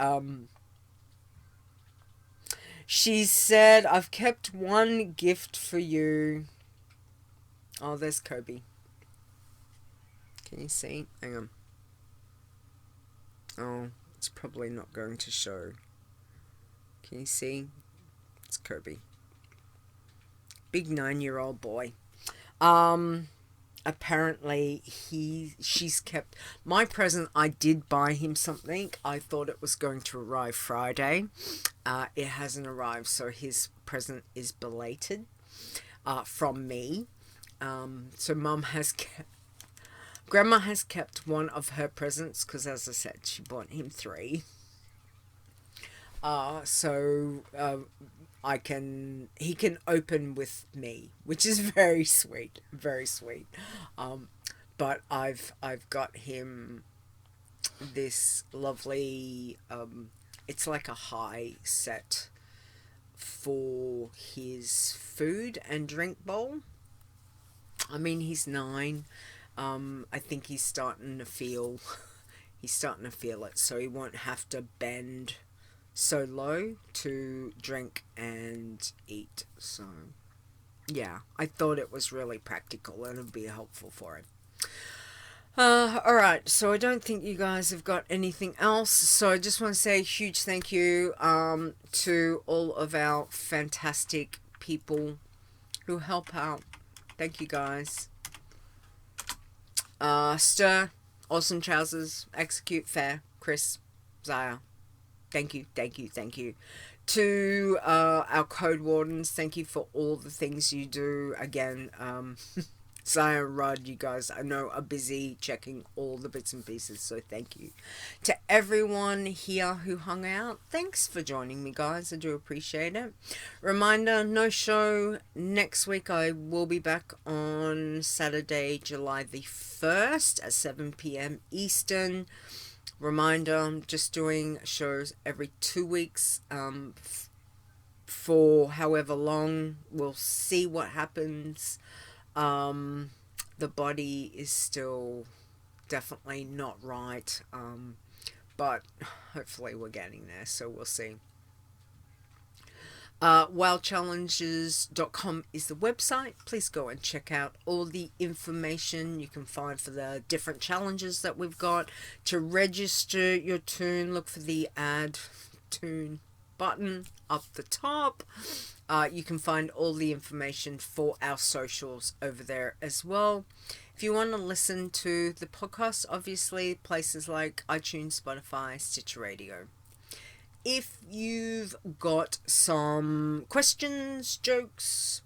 she said, I've kept one gift for you. Oh, there's Kobe. Can you see? Hang on. Oh, it's probably not going to show. Can you see? It's Kobe. Big 9-year-old boy. Apparently she's kept my present. I did buy him something. I thought it was going to arrive Friday. It hasn't arrived, so his present is belated from me. So Grandma has kept one of her presents because, as I said, she bought him 3. He can open with me, which is very sweet, very sweet. But I've got him this lovely, it's like a high set for his food and drink bowl. I mean, he's 9. I think he's starting to feel it, so he won't have to bend so low to drink and eat. So yeah, I thought it was really practical and it would be helpful for him. Alright, so I don't think you guys have got anything else, so I just want to say a huge thank you to all of our fantastic people who help out. Thank you guys. Ster, Awesome Trousers, Execute, Fair, Chris, Zaya. Thank you, thank you, thank you. To our code wardens, thank you for all the things you do. Again, Zaya and Rud, you guys I know are busy checking all the bits and pieces, so thank you. To everyone here who hung out, thanks for joining me, guys. I do appreciate it. Reminder, no show next week. I will be back on Saturday, July the 1st at 7 p.m. Eastern. Reminder, I'm just doing shows every 2 weeks for however long. We'll see what happens. The body is still definitely not right, but hopefully we're getting there, so we'll see. WoWchallenges.com is the website. Please go and check out all the information you can find for the different challenges that we've got. To register your toon, look for the ad toon. button up the top. You can find all the information for our socials over there as well. If you want to listen to the podcast, obviously places like iTunes, Spotify, Stitcher Radio. If you've got some questions, jokes,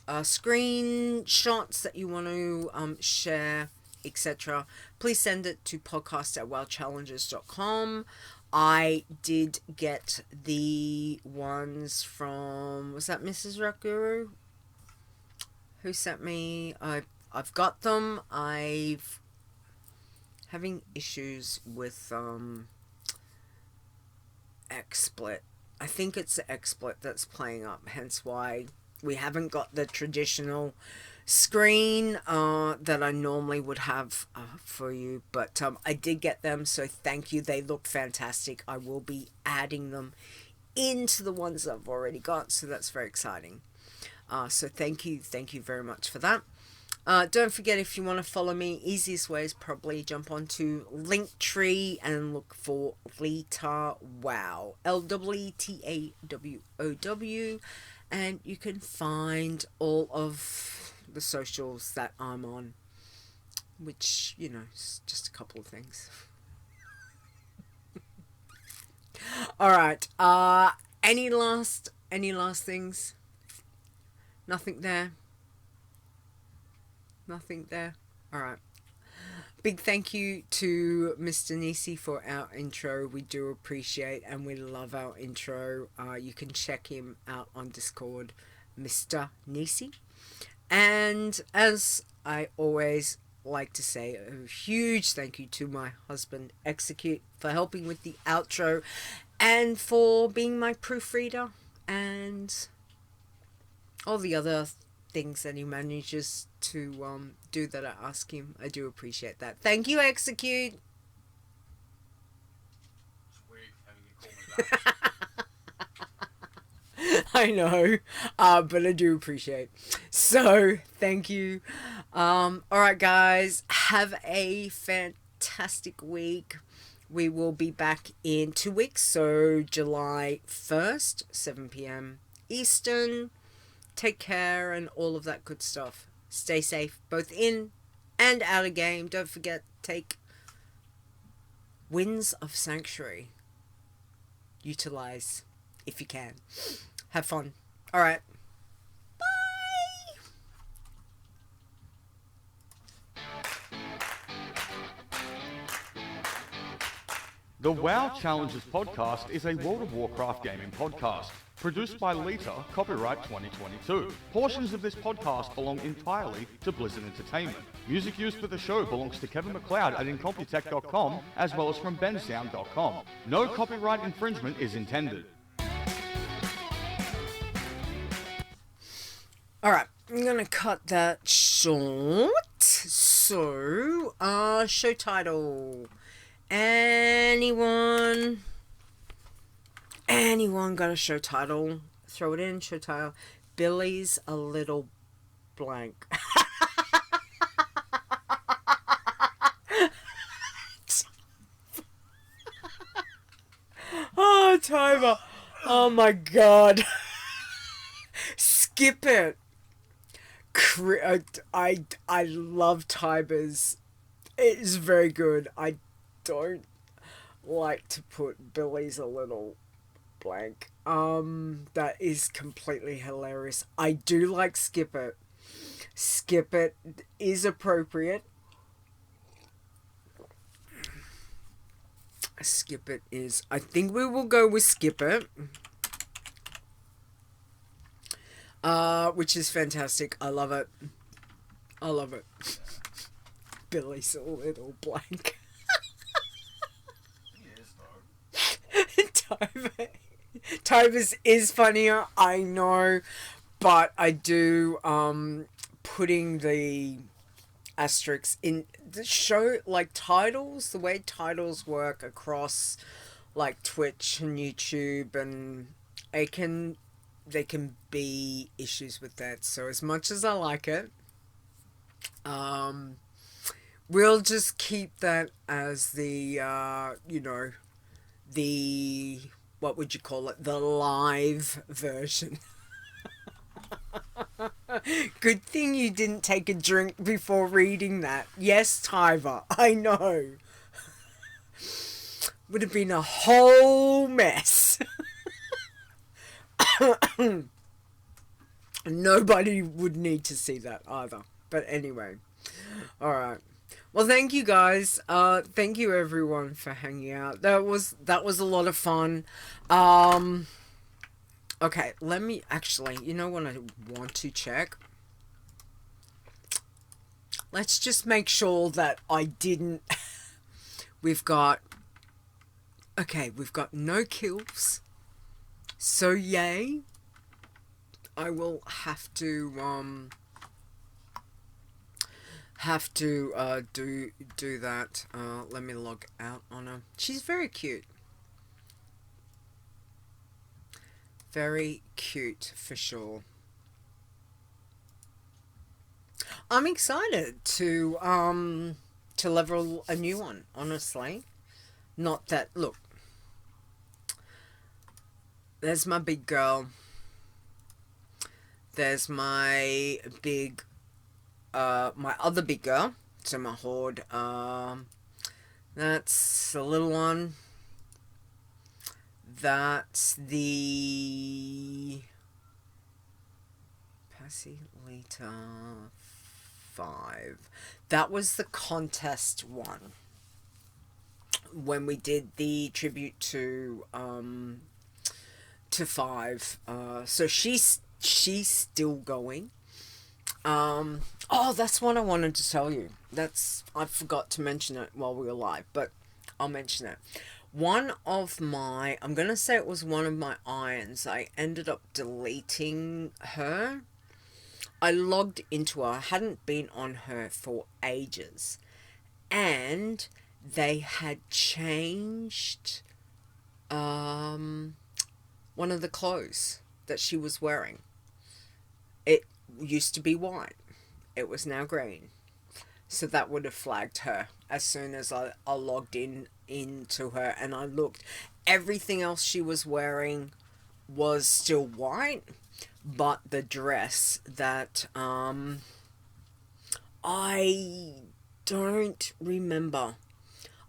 screenshots that you want to share, etc., please send it to podcast@wowchallenges.com. I did get the ones from, was that Mrs. Rakuru? Who sent me? I've got them. I've having issues with XSplit. I think it's the XSplit that's playing up, hence why we haven't got the traditional screen that I normally would have for you, but I did get them, so thank you. They look fantastic. I will be adding them into the ones I've already got, so that's very exciting. So thank you very much for that. Don't forget, if you want to follow me, easiest way is probably jump onto Linktree and look for Leeta WoW, LEETAWOW, and you can find all of the socials that I'm on, which, you know, is just a couple of things. All right. Any last things? Nothing there. Nothing there. All right. Big thank you to Mr. Nisi for our intro. We do appreciate and we love our intro. You can check him out on Discord, Mr. Nisi. And as I always like to say, a huge thank you to my husband, Execute, for helping with the outro and for being my proofreader and all the other things that he manages to do that I ask him. I do appreciate that. Thank you, Execute. Sweet, having you call me back. I know, but I do appreciate. So, thank you. Alright, guys, have a fantastic week. We will be back in 2 weeks, so July 1st, 7 p.m. Eastern. Take care and all of that good stuff. Stay safe, both in and out of game. Don't forget, take Winds of Sanctuary. Utilize if you can. Have fun. Alright. Bye! The WoW Challenges podcast is a World of Warcraft gaming podcast. Produced by Leeta, copyright 2022. Portions of this podcast belong entirely to Blizzard Entertainment. Music used for the show belongs to Kevin MacLeod at Incompetech.com as well as from bensound.com. No copyright infringement is intended. Alright, I'm gonna cut that short. So, show title. Anyone got a show title? Throw it in, show title. Billy's a little blank. Oh, timer. Oh my god. Skip it. I love timers. It is very good. I don't like to put Billy's a little blank. That is completely hilarious. I do like skip it. Skip it is appropriate. Skip it is. I think we will go with skip it. Which is fantastic. I love it. I love it. Billy's a little blank. He is, though. Timers is funnier, I know, but I do, putting the asterisks in the show, like titles, the way titles work across, like Twitch and YouTube, and they can be issues with that. So as much as I like it, we'll just keep that as the, you know, the what would you call it? The live version. Good thing you didn't take a drink before reading that. Yes, Tyver, I know. Would have been a whole mess. Nobody would need to see that either. But anyway. Alright. Well, thank you guys. Thank you everyone for hanging out. That was a lot of fun. Okay, let me actually, you know what I want to check? Let's just make sure that I didn't... We've got no kills. So yay. I will have to do that. Let me log out on her. She's very cute. Very cute for sure. I'm excited to level a new one, honestly. Not that, look. There's my big girl. There's my big my other big girl. So my horde. That's the little one. That's the Leeta 5. That was the contest one. When we did the tribute to 5. So she's still going. Oh, that's what I wanted to tell you. I forgot to mention it while we were live, but I'll mention it. I'm going to say it was one of my irons. I ended up deleting her. I logged into her. I hadn't been on her for ages. And they had changed one of the clothes that she was wearing. It used to be white. It was now green. So that would have flagged her as soon as I logged into her and I looked. Everything else she was wearing was still white, but the dress that I don't remember.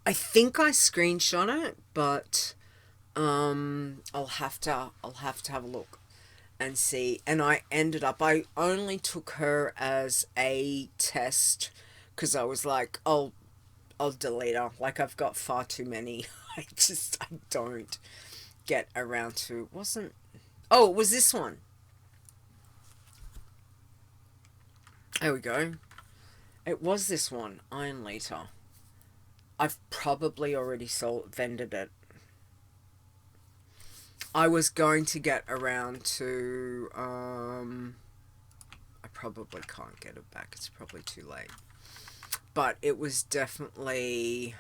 I think I screenshot it, but I'll have to have a look and see. And I only took her as a test because I was like, I'll delete her. Like, I've got far too many. I don't get around to. Oh, it was this one. There we go. It was this one, Iron Leeta. I've probably already vended it. I was going to get around to, I probably can't get it back. It's probably too late. But it was definitely,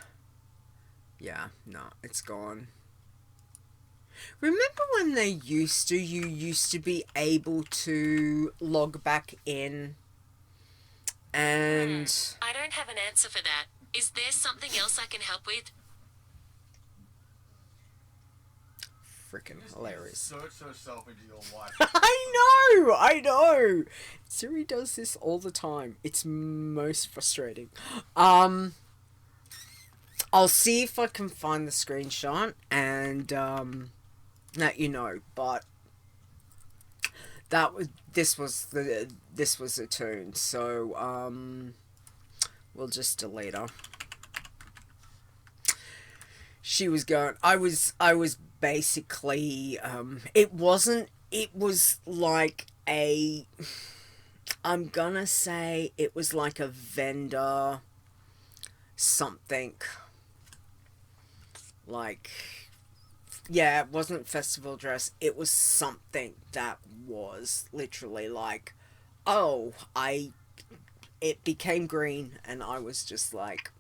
yeah, no, it's gone. Remember when you used to be able to log back in and... I don't have an answer for that. Is there something else I can help with? Freaking hilarious. Search herself into your life. I know. Siri does this all the time. It's most frustrating. I'll see if I can find the screenshot and let you know. But this was a tune. So we'll just delete her. She was going. I was basically, it was like I'm gonna say it was like a vendor something. Like, yeah, it wasn't festival dress. It was something that was literally like, oh, it became green and I was just like,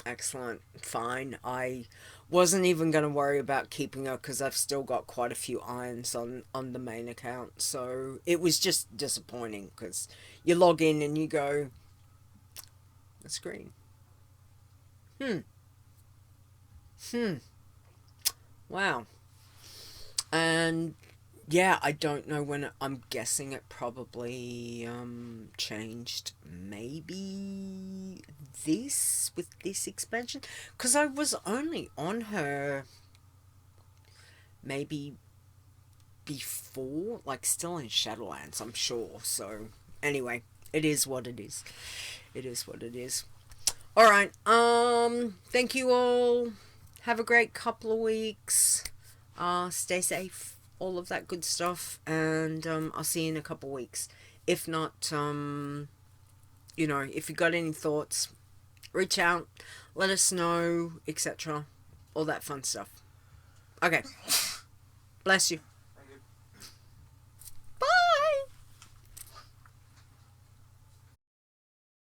excellent, fine. I wasn't even going to worry about keeping her because I've still got quite a few irons on the main account. So it was just disappointing because you log in and you go, it's green. Wow. And yeah, I don't know when I'm guessing it probably changed maybe with this expansion, because I was only on her maybe before, like still in Shadowlands, I'm sure. So anyway, it is what it is. It is what it is. Alright, thank you all. Have a great couple of weeks. Stay safe, all of that good stuff, and I'll see you in a couple of weeks. If not, you know, if you got any thoughts, reach out, let us know, etc. All that fun stuff. Okay. Bless you.